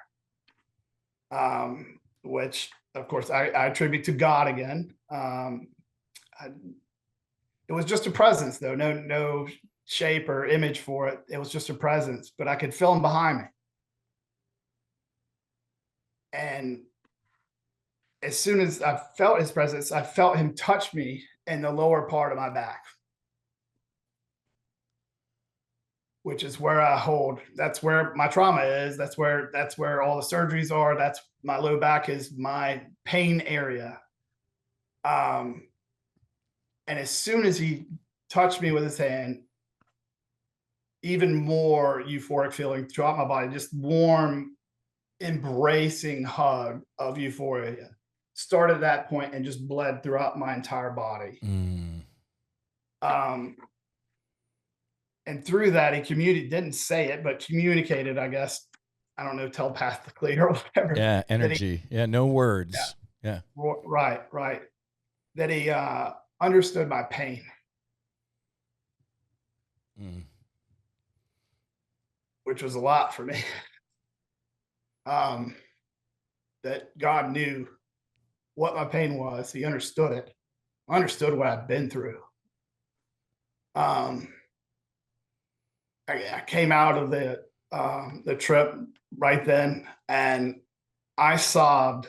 which of course I attribute to God again. It was just a presence, though, no shape or image for it. It was just a presence, but I could feel him behind me. And as soon as I felt his presence, I felt him touch me in the lower part of my back. which is where that's where my trauma is. That's where all the surgeries are. That's my low back is my pain area. And as soon as he touched me with his hand, even more euphoric feeling throughout my body, just warm, embracing hug of euphoria. Started at that point and just bled throughout my entire body. And through that, he didn't say it, but communicated, I guess, I don't know, telepathically or whatever. Yeah, energy. No words. Yeah. Right. That he understood my pain. Which was a lot for me. That God knew what my pain was. He understood it. I understood what I've been through. I came out of the trip right then, and I sobbed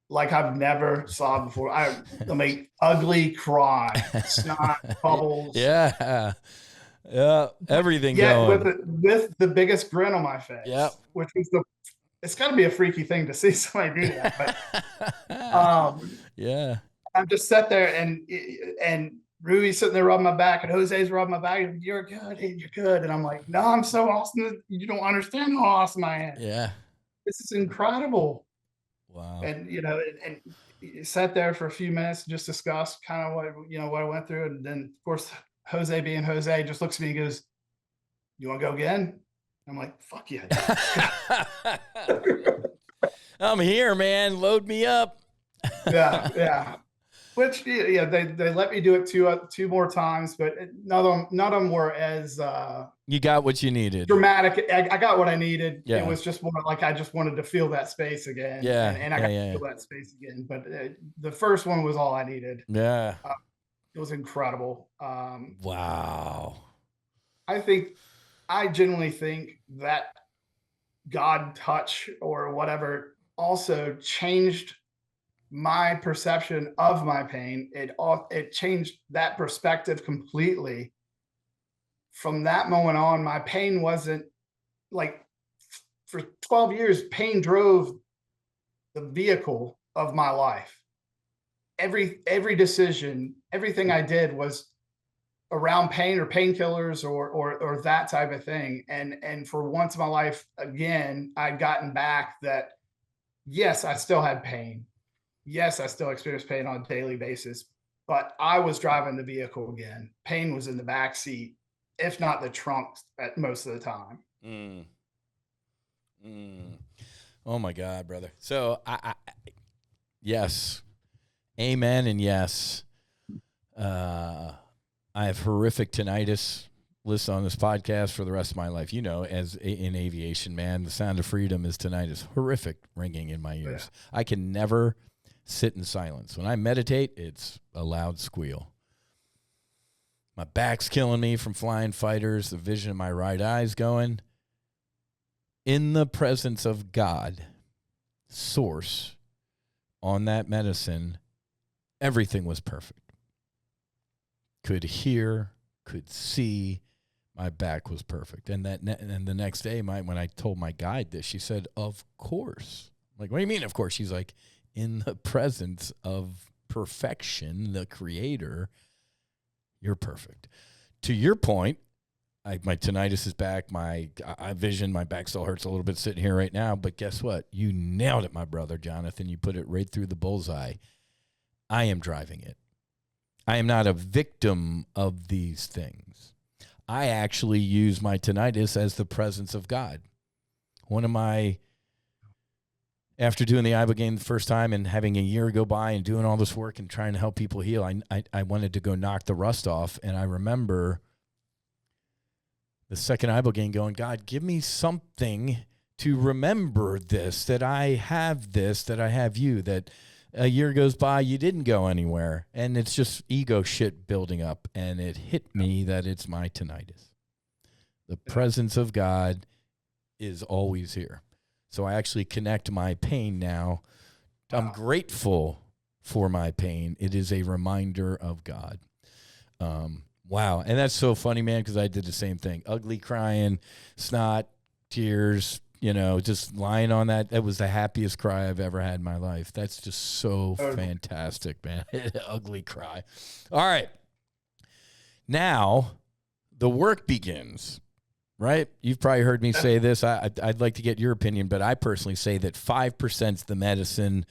like I've never sobbed before. I mean, ugly cry, snot, bubbles. Yeah, everything yeah, going. With the biggest grin on my face. Yep. Which was it's got to be a freaky thing to see somebody do that. But yeah, I'm just sat there and Ruby's sitting there rubbing my back, and Jose's rubbing my back. You're good, you're good. And I'm like, no, I'm so awesome. You don't understand how awesome I am. Yeah. This is incredible. Wow. And, and sat there for a few minutes and just discussed kind of what I went through. And then, of course, Jose being Jose just looks at me and goes, you want to go again? I'm like, fuck yeah. I'm here, man. Load me up. Yeah. Which, they let me do it two more times, but none of them were as you got what you needed. Dramatic. I got what I needed. Yeah. It was just more like I just wanted to feel that space again. Yeah, and I got to feel that space again. But the first one was all I needed. Yeah, it was incredible. Wow. I genuinely think that God touch or whatever also changed my perception of my pain. It changed that perspective completely. From that moment on, my pain wasn't like, for 12 years, pain drove the vehicle of my life. Every decision, everything I did was around pain or painkillers or that type of thing. And for once in my life, again, I'd gotten back that, yes, I still had pain. Yes, I still experience pain on a daily basis, but I was driving the vehicle again. Pain was in the back seat, if not the trunk at most of the time. Oh my God, brother. So yes, amen. And yes, I have horrific tinnitus. Listen on this podcast for the rest of my life. As in aviation, man, the sound of freedom is tinnitus. Horrific ringing in my ears. Yeah. I can never sit in silence. When I meditate, it's a loud squeal. My back's killing me from flying fighters. The vision of my right eye's going. In the presence of God, source, on that medicine, everything was perfect. Could hear, could see. My back was perfect. And and the next day, when I told my guide this, she said, of course. I'm like, what do you mean, of course? She's like, in the presence of perfection, the creator, you're perfect. To your point, my tinnitus is back. My vision, my back still hurts a little bit sitting here right now. But guess what? You nailed it, my brother, Jonathan. You put it right through the bullseye. I am driving it. I am not a victim of these things. I actually use my tinnitus as the presence of God. After doing the ibogaine the first time and having a year go by and doing all this work and trying to help people heal, I wanted to go knock the rust off. And I remember the second ibogaine going, God, give me something to remember this, that I have this, that I have you, that a year goes by, you didn't go anywhere. And it's just ego shit building up. And it hit me that it's my tinnitus. The presence of God is always here. So I actually connect my pain now. Wow. I'm grateful for my pain. It is a reminder of God. Wow. And that's so funny, man, because I did the same thing. Ugly crying, snot, tears, just lying on that. That was the happiest cry I've ever had in my life. That's just so fantastic, man. Ugly cry. All right. Now the work begins, right? You've probably heard me say this. I'd like to get your opinion, but I personally say that 5% is the medicine,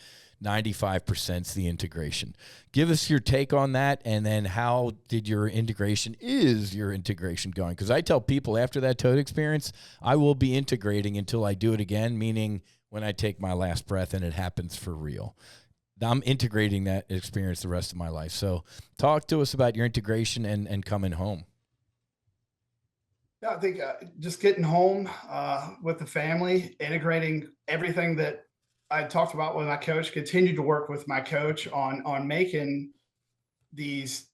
95% is the integration. Give us your take on that, and then how is your integration going? Because I tell people after that toad experience, I will be integrating until I do it again, meaning when I take my last breath and it happens for real. I'm integrating that experience the rest of my life. So talk to us about your integration and coming home. Yeah, I think just getting home with the family, integrating everything that I talked about with my coach, continued to work with my coach on making these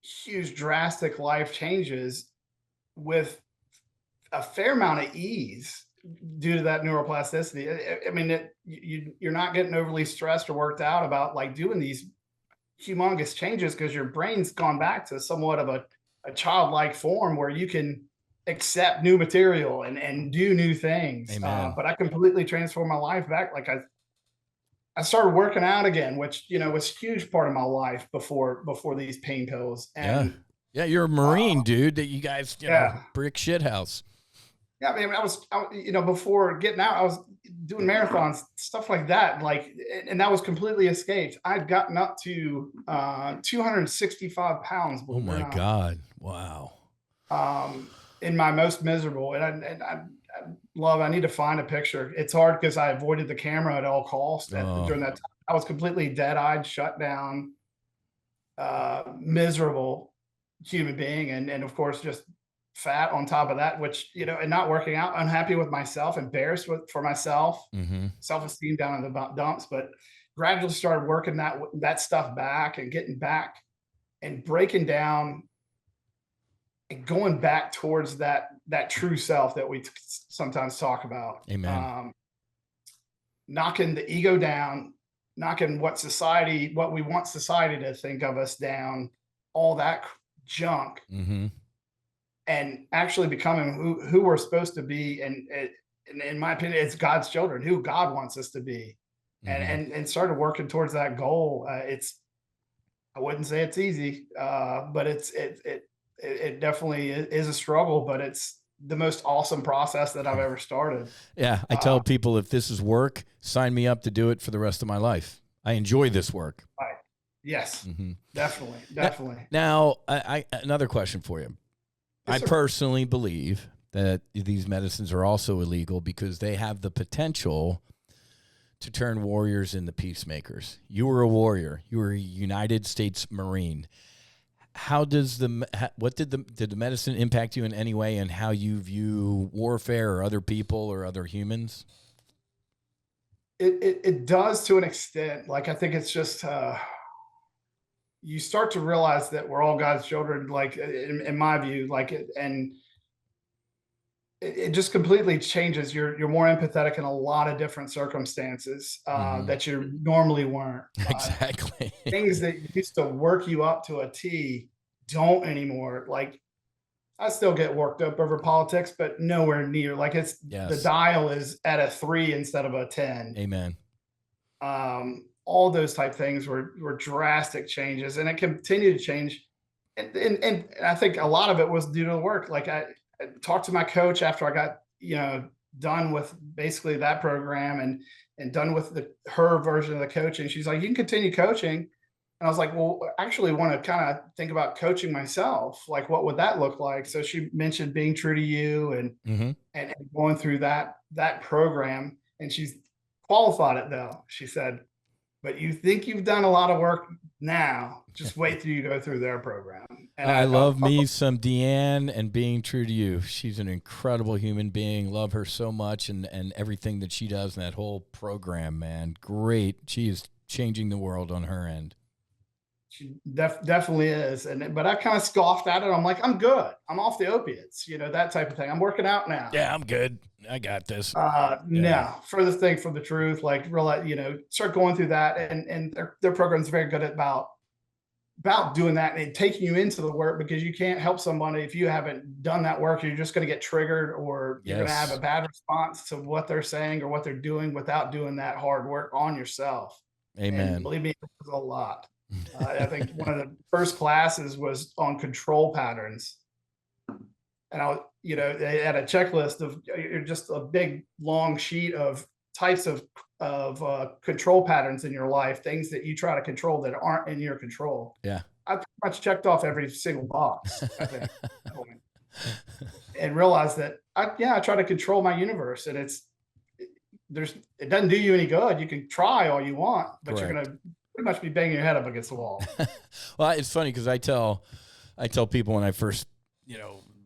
huge, drastic life changes with a fair amount of ease due to that neuroplasticity. I mean, you're not getting overly stressed or worked out about like doing these humongous changes because your brain's gone back to somewhat of a childlike form where you can accept new material and do new things. But I completely transformed my life back. Like I started working out again, which, was a huge part of my life before these pain pills. And yeah, you're a Marine, dude, that you guys, brick shit house. Yeah. I mean, before getting out, I was doing marathons, stuff like that. And that was completely escaped. I'd gotten up to 265 pounds. Oh my God. Wow. In my most miserable. And I need to find a picture. It's hard because I avoided the camera at all costs during that time. I was completely dead-eyed, shut down, miserable human being. And of course, just fat on top of that, which, and not working out, unhappy with myself, embarrassed for myself, self-esteem down in the dumps, but gradually started working that stuff back and getting back and breaking down and going back towards that true self that we sometimes talk about. Amen. Knocking the ego down, knocking what we want society to think of us down, all that junk, and actually becoming who we're supposed to be. And in my opinion, it's God's children, who God wants us to be, and started working towards that goal. I wouldn't say it's easy, but it definitely is a struggle, but it's the most awesome process that I've ever started. Yeah. I tell people, if this is work, sign me up to do it for the rest of my life. I enjoy this work. Right. Yes, definitely. Now, another question for you. Yes, I personally believe that these medicines are also illegal because they have the potential to turn warriors into peacemakers. You were a warrior. You were a United States Marine. Did the medicine impact you in any way in how you view warfare or other people or other humans? It does to an extent. Like, I think it's just, you start to realize that we're all God's children, like in my view, and it just completely changes. You're more empathetic in a lot of different circumstances that you normally weren't. Exactly. Things that used to work you up to a T don't anymore. Like, I still get worked up over politics, but nowhere near. Like, the dial is at a 3 instead of a 10. Amen. All those type things were drastic changes, and it continued to change. And I think a lot of it was due to the work. Like, I talked to my coach after I got, done with basically that program and done with her version of the coaching. She's like, you can continue coaching. And I was like, well, I actually want to kind of think about coaching myself. Like, what would that look like? So she mentioned being true to you and going through that program. And she's qualified it though. She said, but you think you've done a lot of work now, just wait till you go through their program. And I love me some Deanne and being true to you. She's an incredible human being. Love her so much and everything that she does in that whole program, man. Great. She is changing the world on her end. She definitely is. But I kind of scoffed at it. I'm like, I'm good. I'm off the opiates, that type of thing. I'm working out now. Yeah, I'm good. I got this. No, furthest thing from the truth, like, realize, start going through that. And their program is very good about about doing that and taking you into the work, because you can't help somebody if you haven't done that work. You're just going to get triggered, or you're going to have a bad response to what they're saying or what they're doing without doing that hard work on yourself. Amen. And believe me, it was a lot. I think one of the first classes was on control patterns. And they had a checklist of just a big long sheet of types of control patterns in your life, things that you try to control that aren't in your control. Yeah. I pretty much checked off every single box, I think, and realized that I try to control my universe, and it doesn't do you any good. You can try all you want, but Correct. You're going to pretty much be banging your head up against the wall. Well, it's funny because I tell people when I first,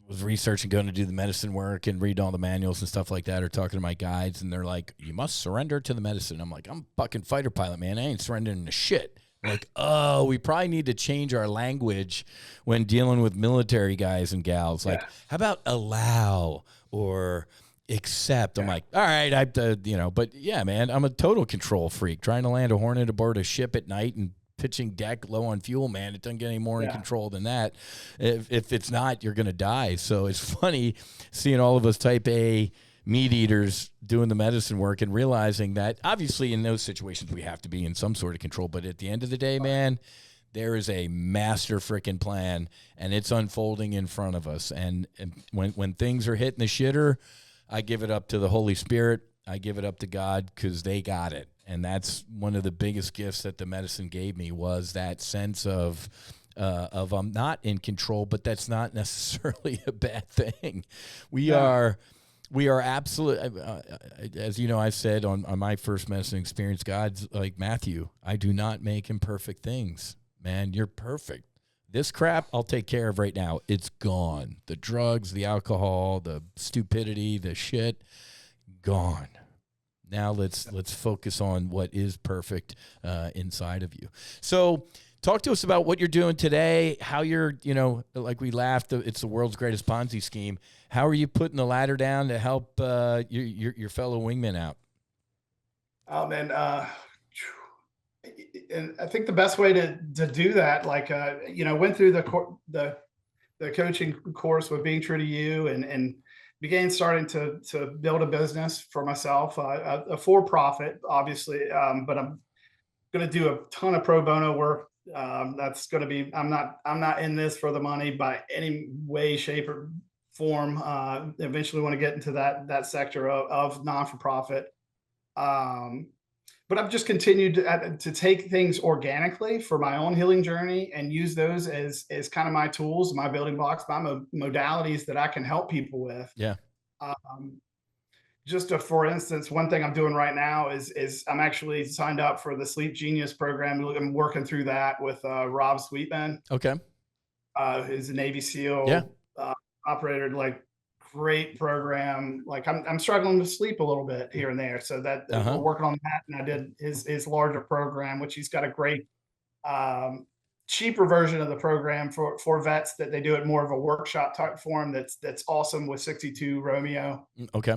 was researching, going to do the medicine work and read all the manuals and stuff like that, or talking to my guides, and they're like, you must surrender to the medicine. I'm like, I'm a fucking fighter pilot, man. I ain't surrendering to shit. Like, oh, we probably need to change our language when dealing with military guys and gals. Like, how about allow or accept? I'm like, all right, but yeah, man, I'm a total control freak. Trying to land a Hornet aboard a ship at night and pitching deck low on fuel, man, it doesn't get any more in control than that. If it's not, you're going to die. So it's funny seeing all of us type A meat eaters doing the medicine work and realizing that obviously in those situations we have to be in some sort of control. But at the end of the day, man, there is a master frickin' plan, and it's unfolding in front of us. And when things are hitting the shitter, I give it up to the Holy Spirit. I give it up to God, because they got it. And that's one of the biggest gifts that the medicine gave me, was that sense of I'm not in control, but that's not necessarily a bad thing. We are absolute. As you know, I've said on my first medicine experience, God's like, Matthew, I do not make imperfect things. Man, you're perfect. This crap I'll take care of right now. It's gone. The drugs, the alcohol, the stupidity, the shit, gone. Now let's focus on what is perfect inside of you. So talk to us about what you're doing today, how you're, like we laughed, it's the world's greatest Ponzi scheme. How are you putting the ladder down to help your fellow wingmen out? Oh, man. And I think the best way to do that, went through the coaching course with Being True to You, and began starting to build a business for myself, a for-profit, obviously, but I'm going to do a ton of pro bono work. That's going to be, I'm not in this for the money by any way, shape, or form. Eventually want to get into that sector of non-for-profit. But I've just continued to take things organically for my own healing journey and use those as kind of my tools, my building blocks, my modalities that I can help people with. Yeah. For instance, one thing I'm doing right now is I'm actually signed up for the Sleep Genius program. I'm working through that with Rob Sweetman. Okay. Who's a Navy SEAL operator, great program. I'm struggling to sleep a little bit here and there, so that we're working on that. And I did his larger program, which he's got a great cheaper version of the program for vets that they do it more of a workshop type form. That's awesome with 62 Romeo. Okay.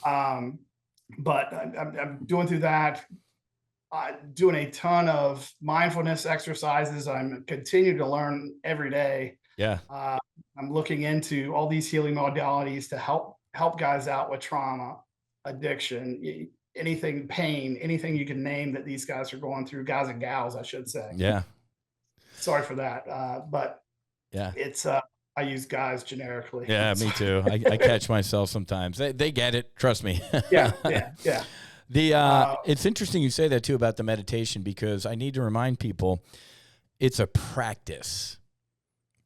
But I'm doing through that. Doing a ton of mindfulness exercises. I'm continuing to learn every day. Yeah. I'm looking into all these healing modalities to help guys out with trauma, addiction, anything, pain, anything you can name that these guys are going through, guys and gals, I should say. Yeah. Sorry for that. But yeah, it's, I use guys generically. Yeah, me too. I catch myself sometimes. They get it. Trust me. Yeah. It's interesting you say that too about the meditation, because I need to remind people it's a practice.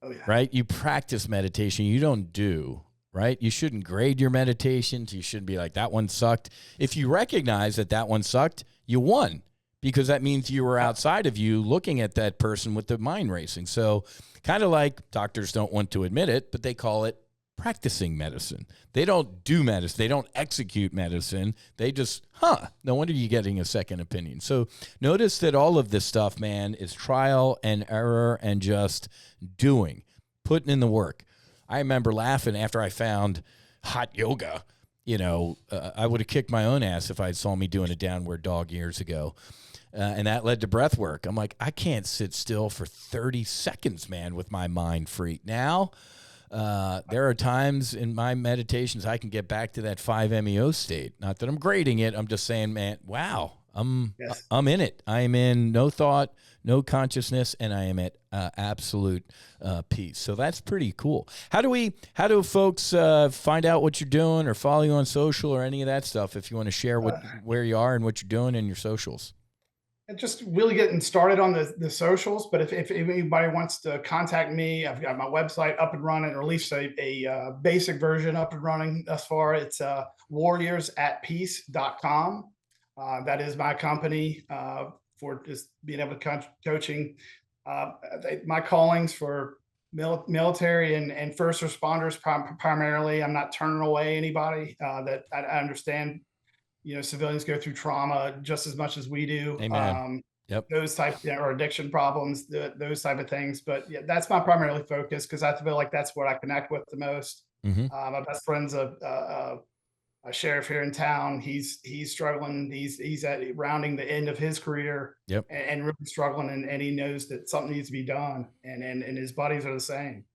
Oh, yeah. Right? You practice meditation. You don't do, right? You shouldn't grade your meditations. You shouldn't be like, that one sucked. If you recognize that one sucked, you won, because that means you were outside of you looking at that person with the mind racing. So kind of like doctors don't want to admit it, but they call it practicing medicine. They don't do medicine. They don't execute medicine. They just, no wonder you're getting a second opinion. So notice that all of this stuff, man, is trial and error and just doing, putting in the work. I remember laughing after I found hot yoga. I would have kicked my own ass if I saw me doing a downward dog years ago. And that led to breath work. I'm like, I can't sit still for 30 seconds, man, with my mind free. Now, there are times in my meditations I can get back to that 5-MeO state. Not that I'm grading it. I'm just saying, man, wow, I'm in it. I am in no thought, no consciousness, and I am at absolute peace. So that's pretty cool. How do folks find out what you're doing or follow you on social or any of that stuff? If you want to share where you are and what you're doing in your socials. And just really getting started on the socials. But if anybody wants to contact me, I've got my website up and running, or at least a basic version up and running thus far. It's warriorsatpeace.com. That is my company for just being able to coaching. My callings for military and first responders primarily. I'm not turning away anybody that I understand. Civilians go through trauma just as much as we do. Amen. Yep. Those type or addiction problems, those type of things. But yeah, that's my primarily focus because I feel like that's what I connect with the most. Mm-hmm. My best friend's a sheriff here in town. He's struggling. He's at rounding the end of his career. Yep. And really struggling, and he knows that something needs to be done. And his buddies are the same.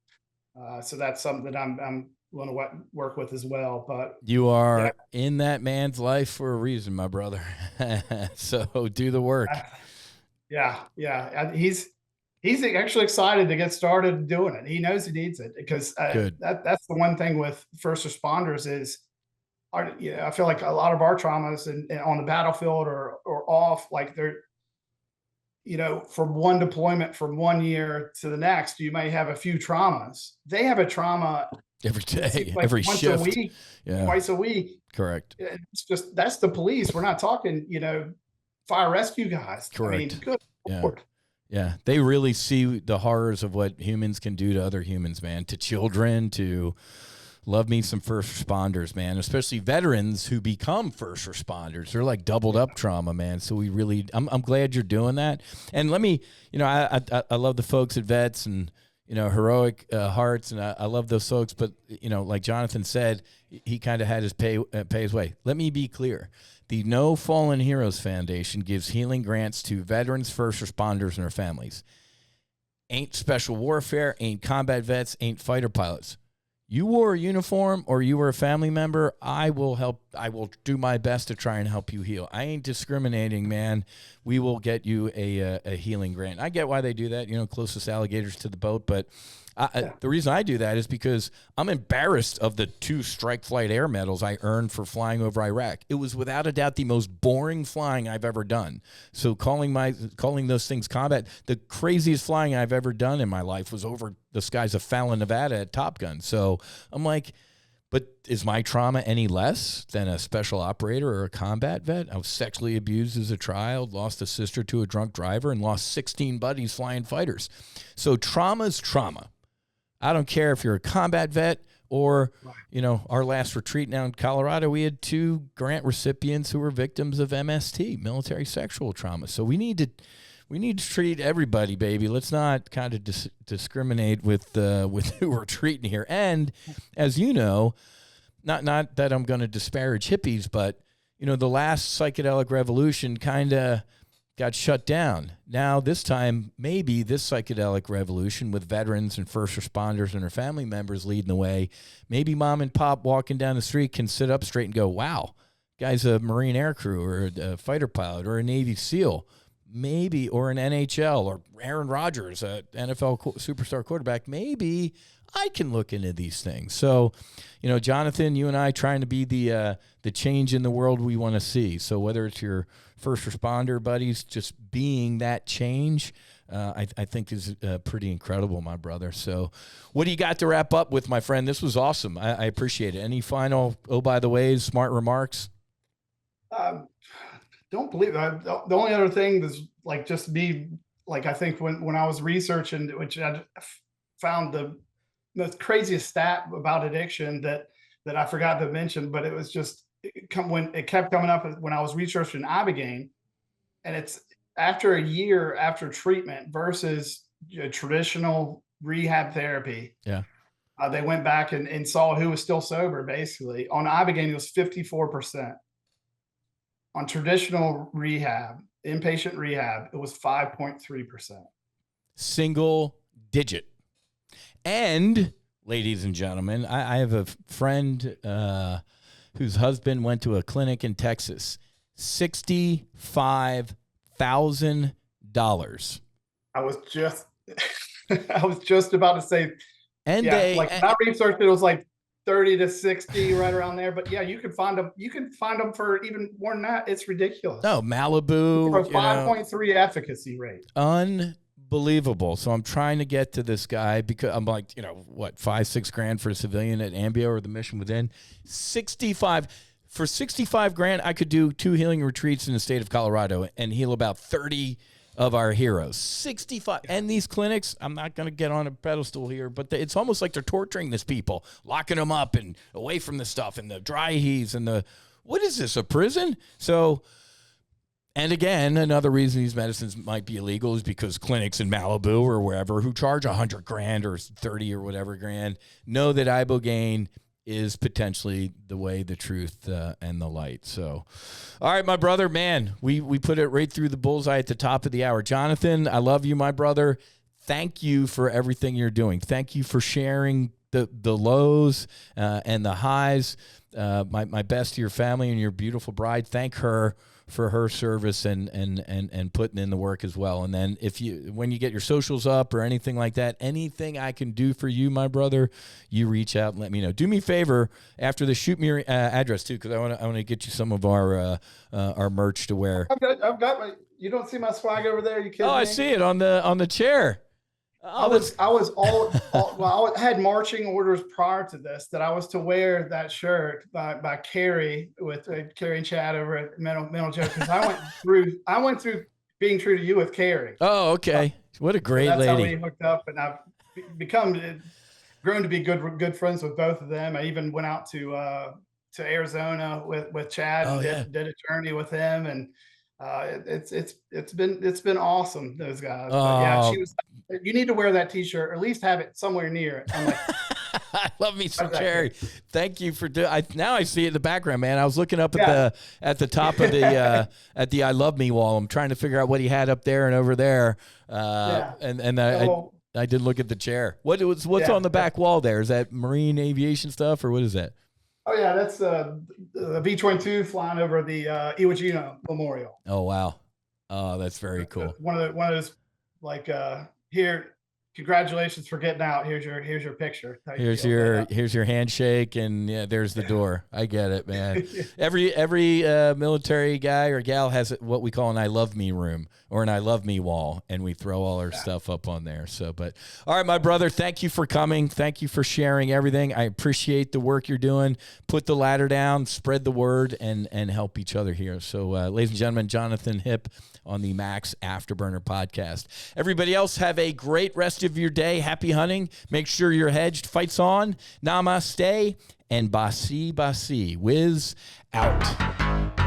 So that's something that I'm want to work with as well. But you are in that man's life for a reason, my brother. So do the work. Yeah. He's actually excited to get started doing it. He knows he needs it because that's the one thing with first responders is, I feel like a lot of our traumas and on the battlefield or off, like they're, from one deployment from 1 year to the next, you may have a few traumas. They have a trauma every day, like every once shift, a week, twice a week. Correct. It's just, that's the police. We're not talking, fire rescue guys. Correct. I mean, good Lord. Yeah. They really see the horrors of what humans can do to other humans, man, to children, to love me some first responders, man, especially veterans who become first responders. They're like doubled up trauma, man. So we really, I'm glad you're doing that. And let me, I love the folks at Vets and, heroic hearts, and I love those folks. But like Jonathan said, he kind of had his pay his way. Let me be clear: the No Fallen Heroes Foundation gives healing grants to veterans, first responders, and their families. Ain't special warfare, ain't combat vets, ain't fighter pilots. You wore a uniform or you were a family member, I will help. I will do my best to try and help you heal. I ain't discriminating, man. We will get you a healing grant. I get why they do that, closest alligators to the boat. But the reason I do that is because I'm embarrassed of the 2 strike flight air medals I earned for flying over Iraq. It was without a doubt the most boring flying I've ever done. So calling those things combat, the craziest flying I've ever done in my life was over the skies of Fallon, Nevada at Top Gun. So I'm like, but is my trauma any less than a special operator or a combat vet? I was sexually abused as a child, lost a sister to a drunk driver, and lost 16 buddies flying fighters. So trauma's trauma. I don't care if you're a combat vet or, our last retreat now in Colorado, we had 2 grant recipients who were victims of MST, military sexual trauma. So we need to treat everybody, baby. Let's not kind of discriminate with who we're treating here. And as you know, not that I'm going to disparage hippies, but the last psychedelic revolution kind of got shut down. Now this time, maybe this psychedelic revolution with veterans and first responders and their family members leading the way, maybe mom and pop walking down the street can sit up straight and go, "Wow, guy's a Marine aircrew or a fighter pilot or a Navy SEAL." Maybe, or an NHL, or Aaron Rodgers, an NFL superstar quarterback, maybe I can look into these things. So, Jonathan, you and I trying to be the change in the world we want to see. So whether it's your first responder buddies, just being that change, I think is pretty incredible, my brother. So what do you got to wrap up with, my friend? This was awesome. I appreciate it. Any final, by the ways, smart remarks? Don't believe it. The only other thing is like just be like, I think when I was researching, which I found the craziest stat about addiction that I forgot to mention, but it was just when it kept coming up when I was researching ibogaine, and it's after a year after treatment versus traditional rehab therapy. Yeah. They went back and saw who was still sober. Basically on ibogaine, it was 54%. On traditional rehab, inpatient rehab, it was 5.3%. Single digit. And ladies and gentlemen, I have a friend whose husband went to a clinic in Texas. $65,000. I was just about to say, and my research, it was like 30 to 60, right around there. But yeah, you can find them for even more than that. It's ridiculous. No, Malibu for 5.3 efficacy rate. Unbelievable. So I'm trying to get to this guy because I'm like, what, $5-6 for a civilian at Ambio or the Mission Within? 65 for 65 grand. I could do 2 healing retreats in the state of Colorado and heal about 30 of our heroes. 65. And these clinics, I'm not going to get on a pedestal here, but it's almost like they're torturing these people, locking them up and away from the stuff and the dry heaves and what is this, a prison? So, and again, another reason these medicines might be illegal is because clinics in Malibu or wherever who charge $100,000 or 30 or whatever grand know that ibogaine is potentially the way, the truth, and the light. So, all right, my brother, man, we put it right through the bullseye at the top of the hour. Jonathan, I love you, my brother. Thank you for everything you're doing. Thank you for sharing the lows and the highs. My best to your family and your beautiful bride. Thank her for her service and putting in the work as well. And then when you get your socials up or anything like that, anything I can do for you, my brother, you reach out and let me know. Do me a favor after this, shoot me your address too, because I want to get you some of our merch to wear. I've got my. You don't see my swag over there? You kidding me? I see it on the chair. I had marching orders prior to this that I was to wear that shirt by Carrie with Carrie and Chad over at Mental Joke, because I went through being true to you with Carrie. Oh, okay. What a great that's lady. How we hooked up, and I've grown to be good friends with both of them. I even went out to Arizona with Chad and did a journey with him, and it's been awesome, those guys. But yeah, she was. You need to wear that T-shirt, or at least have it somewhere near it. I'm like, I love me some Carrie. Thank you for now I see it in the background, man. I was looking up at the top of the at the I Love Me wall. I'm trying to figure out what he had up there and over there. And I did look at the chair. What's on the back wall there? Is that marine aviation stuff, or what is that? Oh yeah, that's the V-22 flying over the Iwo Jima Memorial. Oh wow, oh that's very cool. One of those like here. Congratulations for getting out. Here's your picture. Here's your handshake, and there's the door. I get it, man. Every military guy or gal has what we call an I Love Me room or an I Love Me wall, and we throw all our stuff up on there. So, but all right, my brother, thank you for coming. Thank you for sharing everything. I appreciate the work you're doing. Put the ladder down, spread the word, and help each other here. So, ladies and gentlemen, Jonathan Hipp on the Max Afterburner podcast. Everybody else, have a great rest of your day. Happy hunting. Make sure you're hedged. Fights on. Namaste. And Basi Basi. Whiz out.